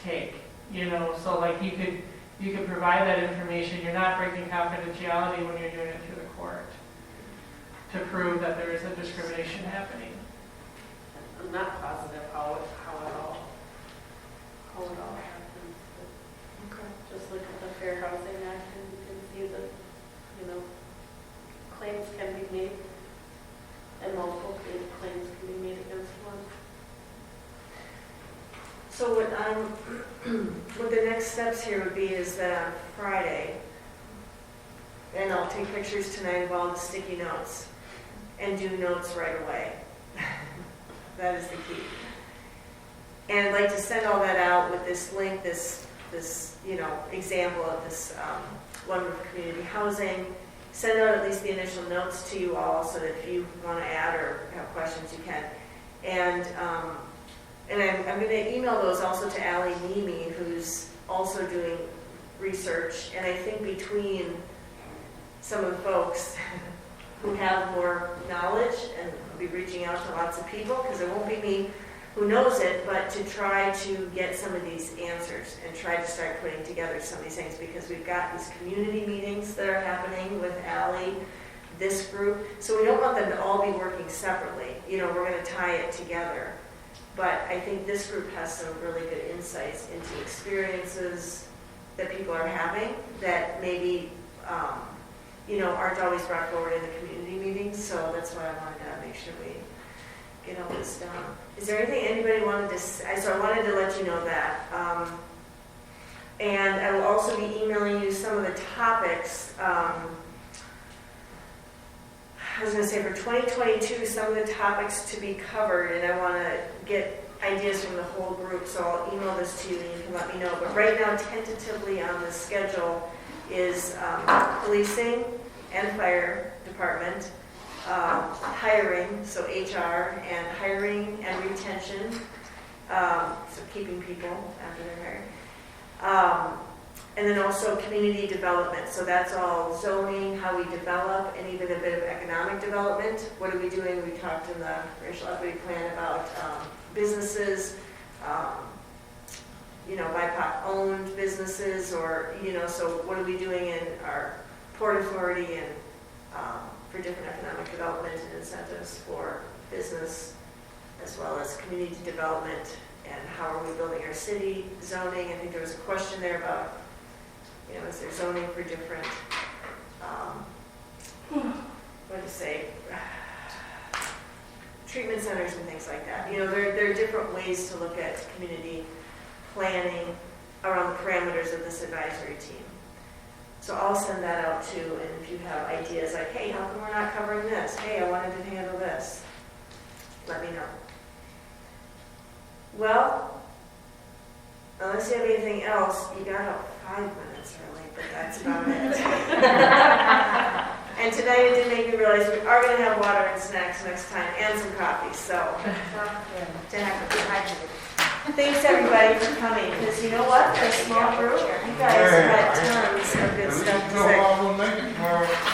take, so like you could provide that information, you're not breaking confidentiality when you're doing it through the court to prove that there is a discrimination happening. I'm not positive how it all happens. But just look at the Fair Housing Act and you can see that, claims can be made, and multiple claims can be made against one. So what the next steps here would be is that on Friday, and I'll take pictures tonight of all the sticky notes and do notes right away. That is the key. And I'd like to send all that out with this link, this example of this One Roof Community Housing. Send out at least the initial notes to you all so that if you want to add or have questions, you can. And I'm going to email those also to Allie Nemi, who's also doing research. And I think between some of the folks who have more knowledge, and I'll be reaching out to lots of people, because it won't be me who knows it, but to try to get some of these answers and try to start putting together some of these things, because we've got these community meetings that are happening with Allie, this group. So we don't want them to all be working separately. We're going to tie it together. But I think this group has some really good insights into experiences that people are having that maybe aren't always brought forward in the community meetings, so that's why I wanted to make sure we get all this done. Is there anything anybody wanted to say? So I wanted to let you know that. And I will also be emailing you some of the topics. I was going to say for 2022, some of the topics to be covered, and I want to get ideas from the whole group, so I'll email this to you and you can let me know. But right now, tentatively on the schedule is policing and fire department, hiring, so HR, and hiring and retention, so keeping people after they're hired. And then also community development, so that's all zoning, how we develop, and even a bit of economic development. What are we doing? We talked in the racial equity plan about businesses, BIPOC-owned businesses, or, so what are we doing in our Port Authority and for different economic development and incentives for business, as well as community development, and how are we building our city, zoning. I think there was a question there about, is there zoning for different, treatment centers and things like that. There are different ways to look at community planning around the parameters of this advisory team. So I'll send that out too, and if you have ideas like, hey, how come we're not covering this? Hey, I wanted to handle this. Let me know. Well, unless you have anything else, you got up 5 minutes early, but that's about it. And today it did make me realize we are going to have water and snacks next time, and some coffee, so to heck with it. Thanks everybody for coming, because you know what, for a small group, you guys had